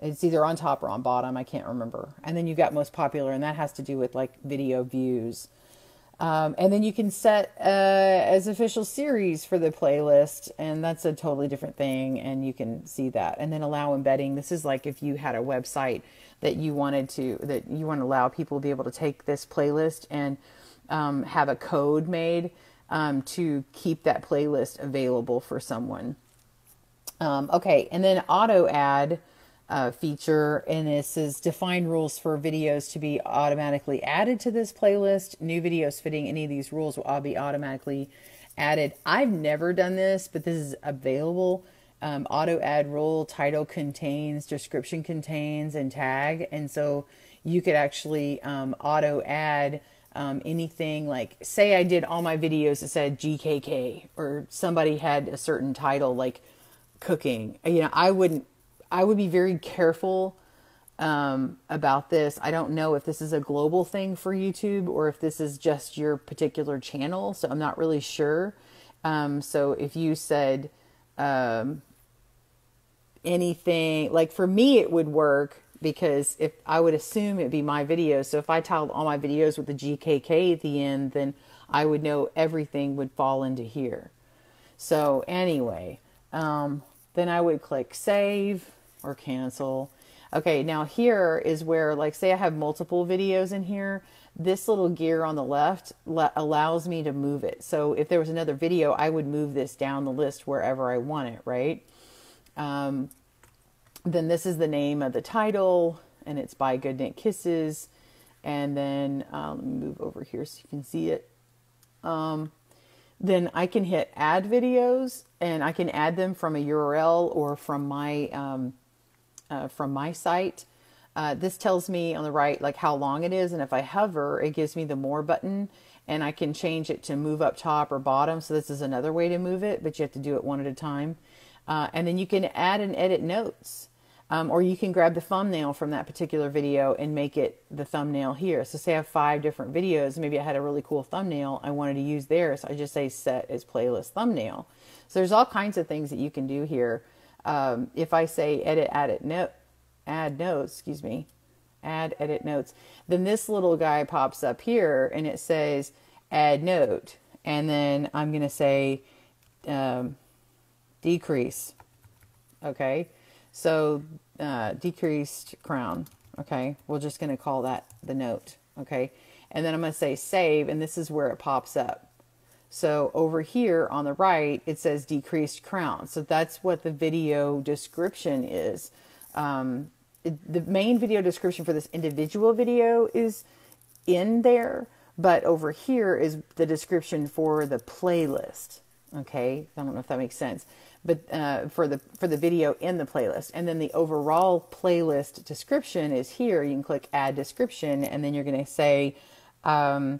It's either on top or on bottom. I can't remember. And then you got most popular, and that has to do with like video views. And then you can set as official series for the playlist, and that's a totally different thing, and you can see that. And then allow embedding. This is like if you had a website that you wanted to, that you want to allow people to be able to take this playlist and have a code made to keep that playlist available for someone. Okay, and then auto add feature, and this is define rules for videos to be automatically added to this playlist. New videos fitting any of these rules will all be automatically added. I've never done this, but this is available. Auto add role, title contains, description contains, and tag. And so you could actually auto add anything, like say I did all my videos that said GKK, or somebody had a certain title like cooking. You know, I would be very careful about this. I don't know if this is a global thing for YouTube or if this is just your particular channel. So I'm not really sure. So if you said anything, like for me, it would work because if I would assume it'd be my videos. So if I titled all my videos with the GKK at the end, then I would know everything would fall into here. So anyway, then I would click save or cancel. Okay, now here is where, like, say I have multiple videos in here. This little gear on the left allows me to move it. So if there was another video, I would move this down the list wherever I want it, right? Then this is the name of the title, and it's by Goodnight Kisses. And then let me move over here so you can see it. Then I can hit add videos, and I can add them from a URL or from my site. This tells me on the right like how long it is, and if I hover, it gives me the more button, and I can change it to move up top or bottom. So this is another way to move it, but you have to do it one at a time. And then you can add and edit notes, or you can grab the thumbnail from that particular video and make it the thumbnail here. So say I have 5 different videos, maybe I had a really cool thumbnail I wanted to use there, so I just say set as playlist thumbnail. So there's all kinds of things that you can do here. If I say add notes, then this little guy pops up here and it says add note, and then I'm going to say decrease. Okay, so decreased crown. Okay, we're just going to call that the note. Okay, and then I'm going to say save, and this is where it pops up. So over here on the right, it says decreased crown. So that's what the video description is. The main video description for this individual video is in there, but over here is the description for the playlist. Okay, I don't know if that makes sense, but for the video in the playlist, and then the overall playlist description is here. You can click add description, and then you're going to say my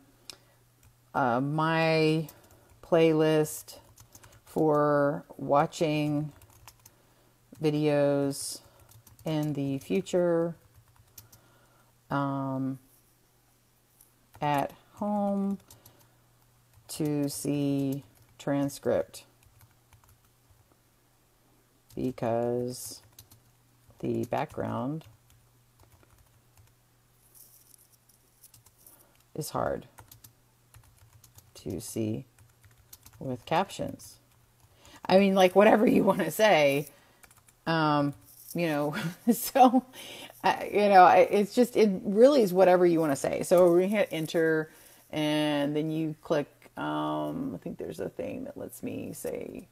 playlist for watching videos in the future at home to see transcript because the background is hard to see with captions. I mean, like, whatever you want to say, you know, so, you know, it's just, it really is whatever you want to say. So we hit enter, and then you click, I think there's a thing that lets me say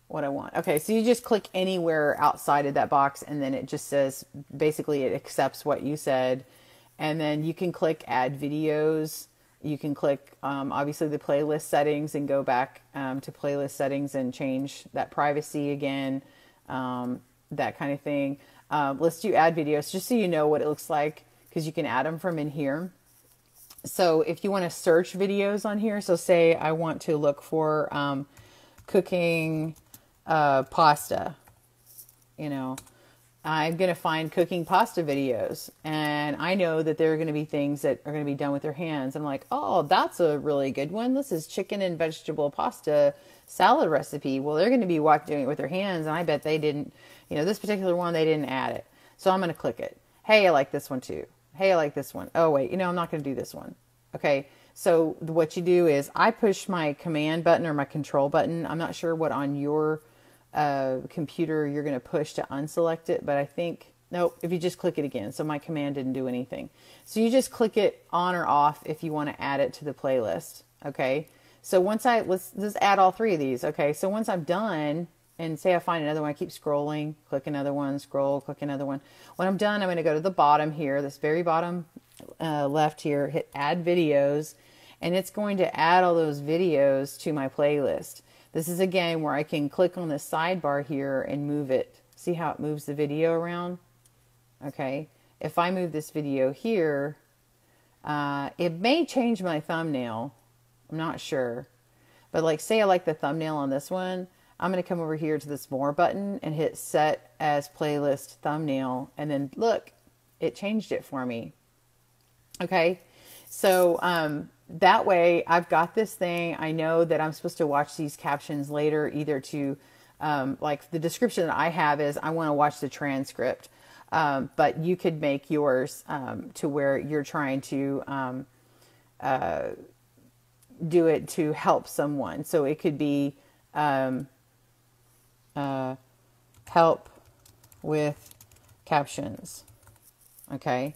what I want. Okay, so you just click anywhere outside of that box, and then it just says, basically it accepts what you said. And then you can click add videos. You can click, obviously, the playlist settings and go back to playlist settings and change that privacy again, that kind of thing. Let's do add videos just so you know what it looks like, because you can add them from in here. So if you want to search videos on here, so say I want to look for cooking pasta, you know, I'm going to find cooking pasta videos, and I know that there are going to be things that are going to be done with your hands. I'm like, oh, that's a really good one. This is chicken and vegetable pasta salad recipe. Well, they're going to be doing it with their hands, and I bet they didn't, you know, this particular one, they didn't add it. So I'm going to click it. Hey, I like this one too. Hey, I like this one. Oh, wait, you know, I'm not going to do this one. Okay. So what you do is I push my command button or my control button. I'm not sure what on your computer you're going to push to unselect it, but I think, nope, if you just click it again. So my command didn't do anything. So you just click it on or off if you want to add it to the playlist. Okay. So once let's just add all 3 of these. Okay. So once I'm done, and say I find another one, I keep scrolling, click another one, scroll, click another one. When I'm done, I'm going to go to the bottom here, this very bottom left here, hit add videos. and it's going to add all those videos to my playlist. This is again where I can click on the sidebar here and move it. See how it moves the video around? Okay. If I move this video here, it may change my thumbnail. I'm not sure. But like, say I like the thumbnail on this one, I'm going to come over here to this more button and hit set as playlist thumbnail. And then look, it changed it for me. Okay. So, that way I've got this thing. I know that I'm supposed to watch these captions later, either to, like the description that I have is I want to watch the transcript. But you could make yours, to where you're trying to, do it to help someone. So it could be, help with captions. Okay.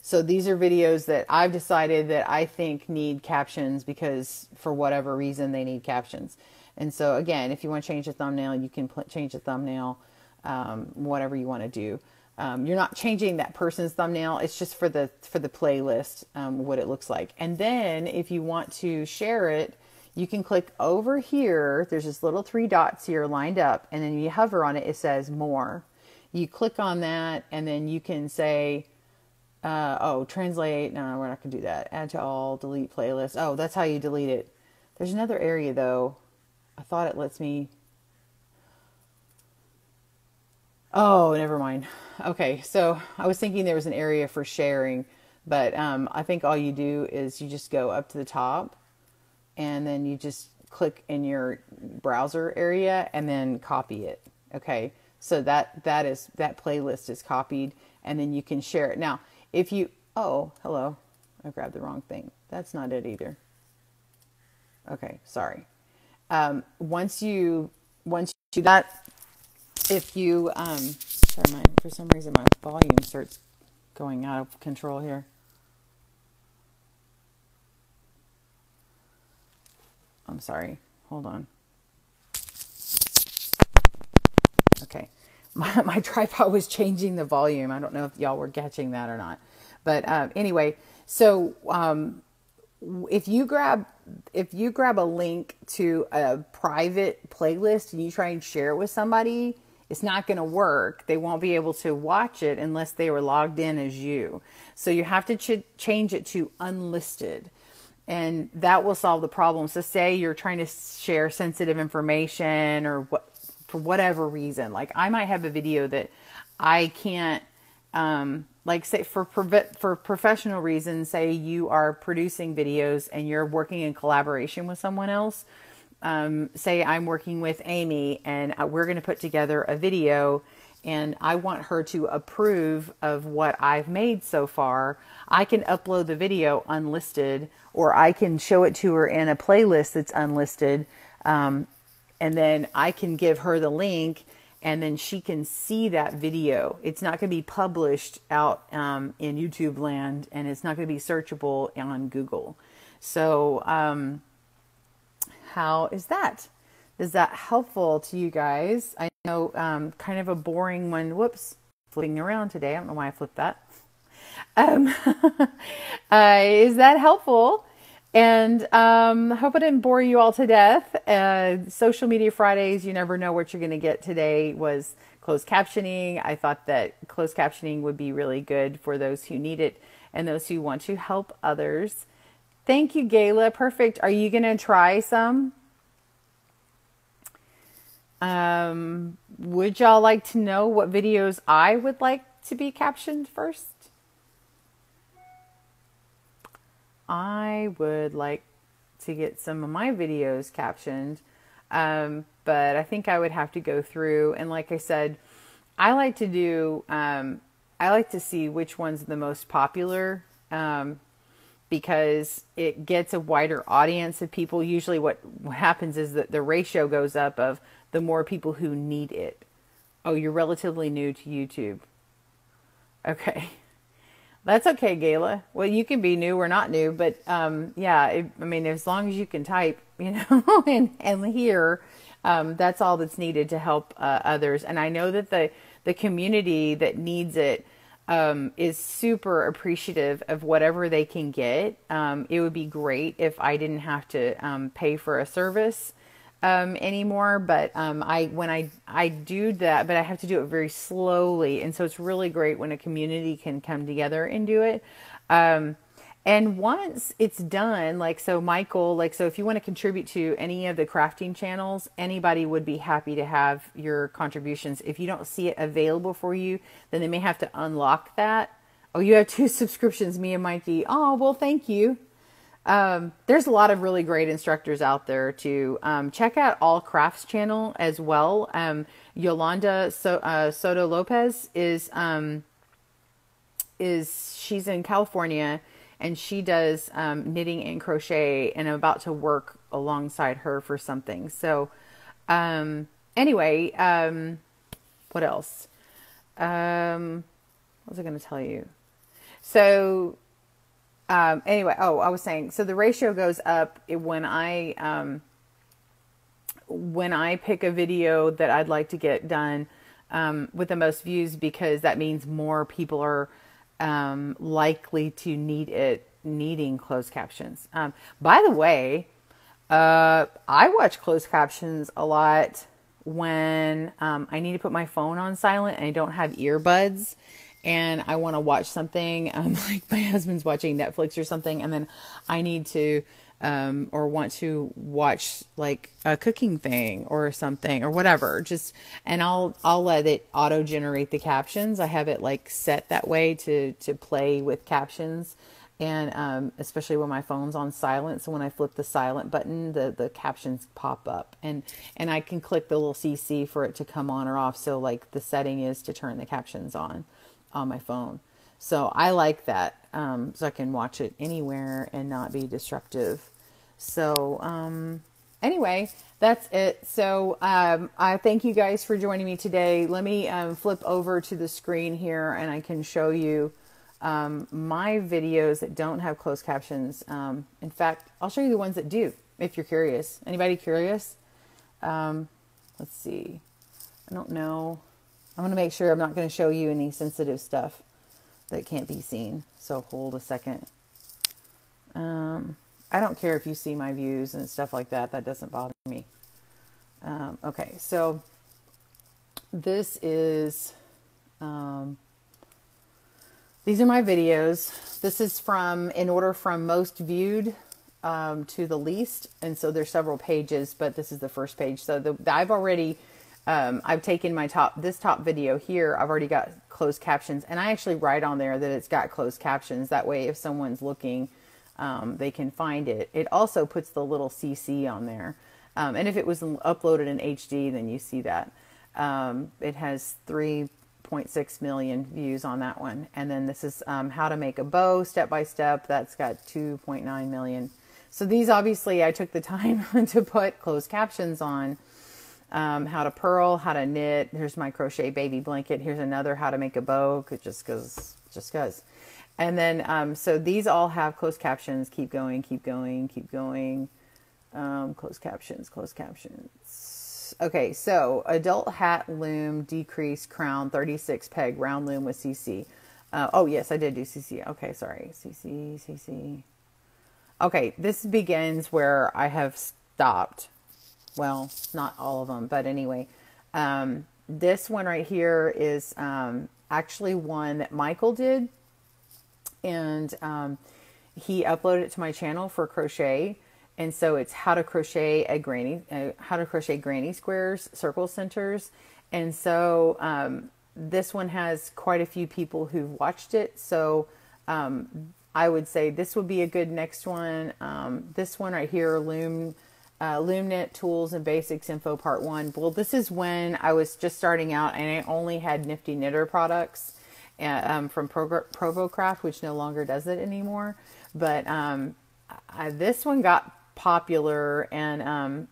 So these are videos that I've decided that I think need captions because for whatever reason they need captions. And so again, if you want to change the thumbnail, you can change the thumbnail, whatever you want to do. You're not changing that person's thumbnail. It's just for the playlist, what it looks like. And then if you want to share it, you can click over here. There's this little 3 dots here lined up, and then you hover on it. It says more. You click on that, and then you can say, translate. No, we're not going to do that. Add to all, delete playlist. Oh, that's how you delete it. There's another area though. I thought it lets me. Oh, never mind. Okay. So I was thinking there was an area for sharing, but, I think all you do is you just go up to the top and then you just click in your browser area and then copy it. Okay. So that playlist is copied and then you can share it. Now, if you, oh, hello, I grabbed the wrong thing. That's not it either. Okay. Sorry. Once you do that, if you, sorry, for some reason my volume starts going out of control here. I'm sorry. Hold on. Okay. My tripod was changing the volume. I don't know if y'all were catching that or not. But anyway, so if you grab a link to a private playlist and you try and share it with somebody, it's not going to work. They won't be able to watch it unless they were logged in as you. So you have to change it to unlisted. And that will solve the problem. So say you're trying to share sensitive information or what, for whatever reason, like I might have a video that I can't, like say for professional reasons, say you are producing videos and you're working in collaboration with someone else. Say I'm working with Amy and we're going to put together a video and I want her to approve of what I've made so far. I can upload the video unlisted, or I can show it to her in a playlist that's unlisted. And then I can give her the link and then she can see that video. It's not going to be published out in YouTube land, and it's not going to be searchable on Google. So how is that? Is that helpful to you guys? I know kind of a boring one. Whoops, flipping around today. I don't know why I flipped that. Is that helpful? And hope I didn't bore you all to death. Social Media Fridays, you never know what you're going to get. Today was closed captioning. I thought that closed captioning would be really good for those who need it and those who want to help others. Thank you, Gayla. Perfect. Are you going to try some? Would y'all like to know what videos I would like to be captioned first? I would like to get some of my videos captioned, but I think I would have to go through, and like I said, I like to do, I like to see which one's the most popular, because it gets a wider audience of people. Usually what happens is that the ratio goes up of the more people who need it. Oh, you're relatively new to YouTube. Okay. That's okay, Gayla. Well, you can be new or not new, but yeah, I mean, as long as you can type, you know, and hear, that's all that's needed to help others. And I know that the community that needs it, is super appreciative of whatever they can get. It would be great if I didn't have to pay for a service anymore, but when I do that, but I have to do it very slowly, and so it's really great when a community can come together and do it. And once it's done, like, so Michael, like, so if you want to contribute to any of the crafting channels, anybody would be happy to have your contributions. If you don't see it available for you, then they may have to unlock that. Oh, you have 2 subscriptions, me and Mikey. Oh, well, thank you. There's a lot of really great instructors out there to check out All Crafts channel as well. Yolanda Soto Lopez is she's in California, and she does knitting and crochet, and I'm about to work alongside her for something. So anyway, what else? What was I going to tell you? So anyway, I was saying, so the ratio goes up when I pick a video that I'd like to get done with the most views, because that means more people are likely to needing closed captions. By the way, I watch closed captions a lot when I need to put my phone on silent and I don't have earbuds, and I want to watch something, like my husband's watching Netflix or something, and then I need to or want to watch like a cooking thing or something or whatever, and I'll let it auto generate the captions. I have it like set that way to play with captions, and especially when my phone's on silent. So when I flip the silent button, the captions pop up, and I can click the little CC for it to come on or off. So like the setting is to turn the captions on my phone. So I like that, so I can watch it anywhere and not be disruptive. So anyway, that's it. So I thank you guys for joining me today. Let me flip over to the screen here, and I can show you my videos that don't have closed captions. In fact, I'll show you the ones that do, if you're curious. Anybody curious? Let's see. I don't know. I'm going to make sure I'm not going to show you any sensitive stuff that can't be seen. So hold a second. I don't care if you see my views and stuff like that. That doesn't bother me. Okay, so this is, these are my videos. This is in order from most viewed to the least. And so there's several pages, but this is the first page. So I've already, I've taken this top video here. I've already got closed captions, and I actually write on there that it's got closed captions. That way, if someone's looking, they can find it. It also puts the little CC on there. And if it was uploaded in HD, then you see that. It has 3.6 million views on that one. And then this is how to make a bow step by step. That's got 2.9 million. So these, obviously, I took the time to put closed captions on. How to purl, how to knit. Here's my crochet baby blanket. Here's another how to make a bow, just cause. And then, so these all have closed captions. Keep going, keep going, keep going. Closed captions. Okay, so adult hat loom, decrease crown, 36 peg, round loom with CC. Oh yes, I did do CC. Okay, sorry. CC. Okay, this begins where I have stopped. Well, not all of them, but anyway, this one right here is actually one that Michael did, and he uploaded it to my channel for crochet. And so it's how to crochet granny squares, circle centers. And so this one has quite a few people who've watched it. So I would say this would be a good next one. This one right here, loom knit tools and basics info part 1. Well, this is when I was just starting out and I only had Nifty Knitter products from Provocraft, which no longer does it anymore. But this one got popular, and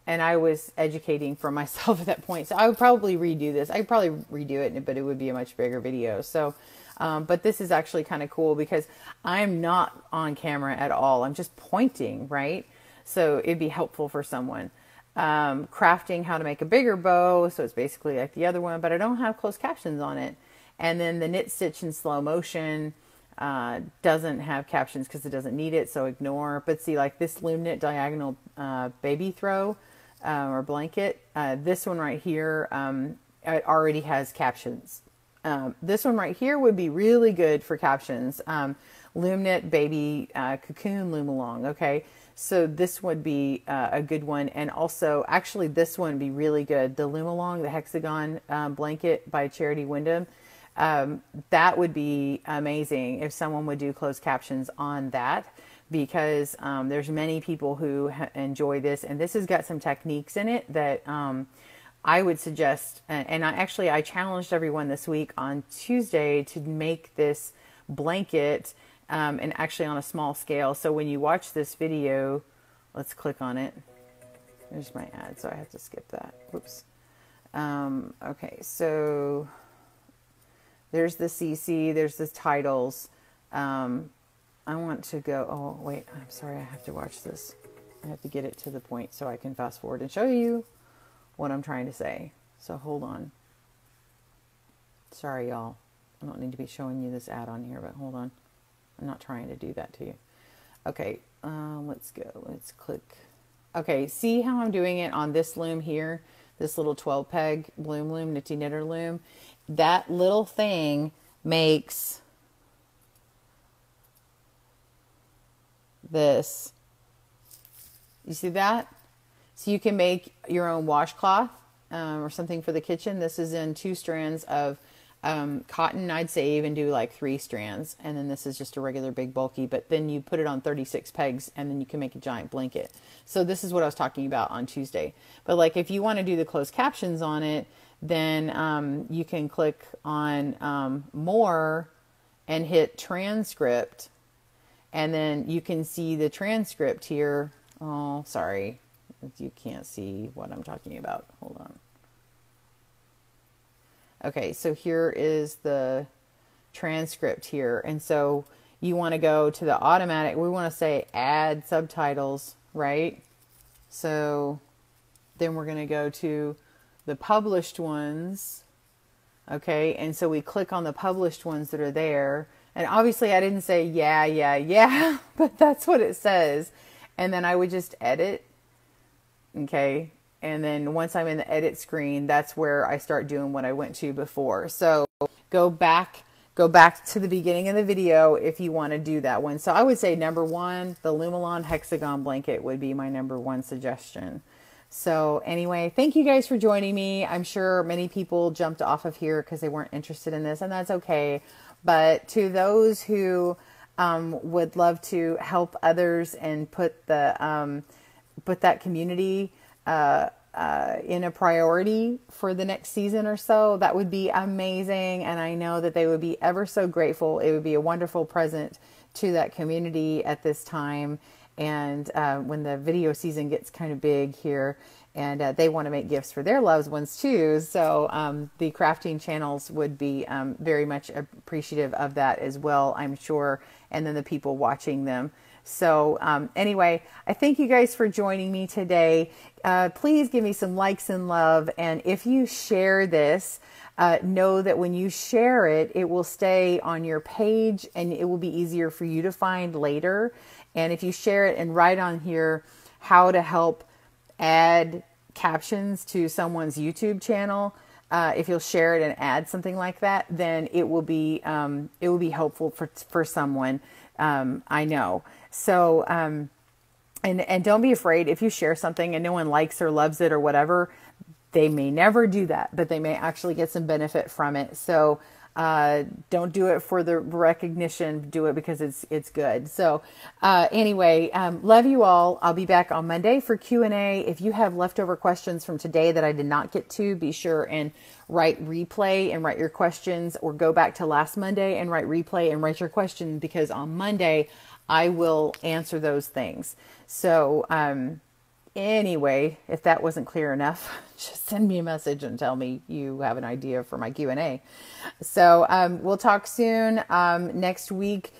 I was educating for myself at that point. So I would probably redo this. I'd probably redo it, but it would be a much bigger video. So, but this is actually kind of cool because I'm not on camera at all. I'm just pointing, right? So it'd be helpful for someone. Crafting how to make a bigger bow. So it's basically like the other one, but I don't have closed captions on it. And then the knit stitch in slow motion doesn't have captions because it doesn't need it, so ignore. But see, like this loom knit diagonal baby throw or blanket, this one right here, it already has captions. This one right here would be really good for captions. Loom knit baby cocoon loom along. Okay, so this would be a good one. And also, actually, this one would be really good. The loom along, the hexagon blanket by Charity Wyndham. That would be amazing if someone would do closed captions on that, because there's many people who enjoy this, and this has got some techniques in it that I would suggest. And I challenged everyone this week on Tuesday to make this blanket, and actually on a small scale. So when you watch this video, let's click on it. There's my ad, so I have to skip that. Whoops. Okay, so there's the CC, there's the titles. I want to go, oh wait, I'm sorry, I have to watch this. I have to get it to the point so I can fast forward and show you what I'm trying to say. So hold on. Sorry, y'all. I don't need to be showing you this ad on here, but hold on. I'm not trying to do that to you. Okay, let's go. Let's click. Okay, see how I'm doing it on this loom here? This little 12 peg loom, Nifty Knitter loom. That little thing makes this. You see that? So you can make your own washcloth or something for the kitchen. This is in 2 strands of cotton. I'd save and do like 3 strands. And then this is just a regular big bulky, but then you put it on 36 pegs and then you can make a giant blanket. So this is what I was talking about on Tuesday. But like if you want to do the closed captions on it, then you can click on more and hit transcript. And then you can see the transcript here. Oh, sorry. You can't see what I'm talking about. Hold on. Okay, so here is the transcript here. And so you want to go to the automatic. We want to say add subtitles, right? So then we're going to go to the published ones. Okay, and so we click on the published ones that are there. And obviously I didn't say yeah, but that's what it says. And then I would just edit. Okay. And then once I'm in the edit screen, that's where I start doing what I went to before. So go back to the beginning of the video if you want to do that one. So I would say number 1, the Lumalon hexagon blanket would be my number 1 suggestion. So anyway, thank you guys for joining me. I'm sure many people jumped off of here because they weren't interested in this, and that's okay. But to those who would love to help others and put the put that community in a priority for the next season or so, that would be amazing. And I know that they would be ever so grateful. It would be a wonderful present to that community at this time. And when the video season gets kind of big here, and they want to make gifts for their loved ones too. So the crafting channels would be very much appreciative of that as well, I'm sure. And then the people watching them. So anyway, I thank you guys for joining me today. Please give me some likes and love. And if you share this, know that when you share it, it will stay on your page and it will be easier for you to find later. And if you share it and write on here how to help add captions to someone's YouTube channel, if you'll share it and add something like that, then it will be helpful for someone. I know. So, and don't be afraid if you share something and no one likes or loves it or whatever, they may never do that, but they may actually get some benefit from it. So, don't do it for the recognition, do it because it's good. So, anyway, love you all. I'll be back on Monday for Q&A. If you have leftover questions from today that I did not get to, be sure and write replay and write your questions, or go back to last Monday and write replay and write your questions, because on Monday I will answer those things. So, anyway, if that wasn't clear enough, just send me a message and tell me you have an idea for my Q&A. So, we'll talk soon. Next week,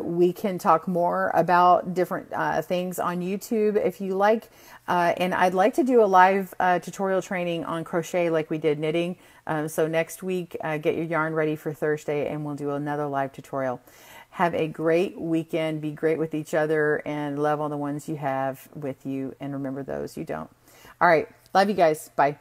We can talk more about different things on YouTube if you like. And I'd like to do a live tutorial training on crochet like we did knitting. So next week, get your yarn ready for Thursday and we'll do another live tutorial. Have a great weekend. Be great with each other and love all the ones you have with you. And remember those you don't. All right. Love you guys. Bye.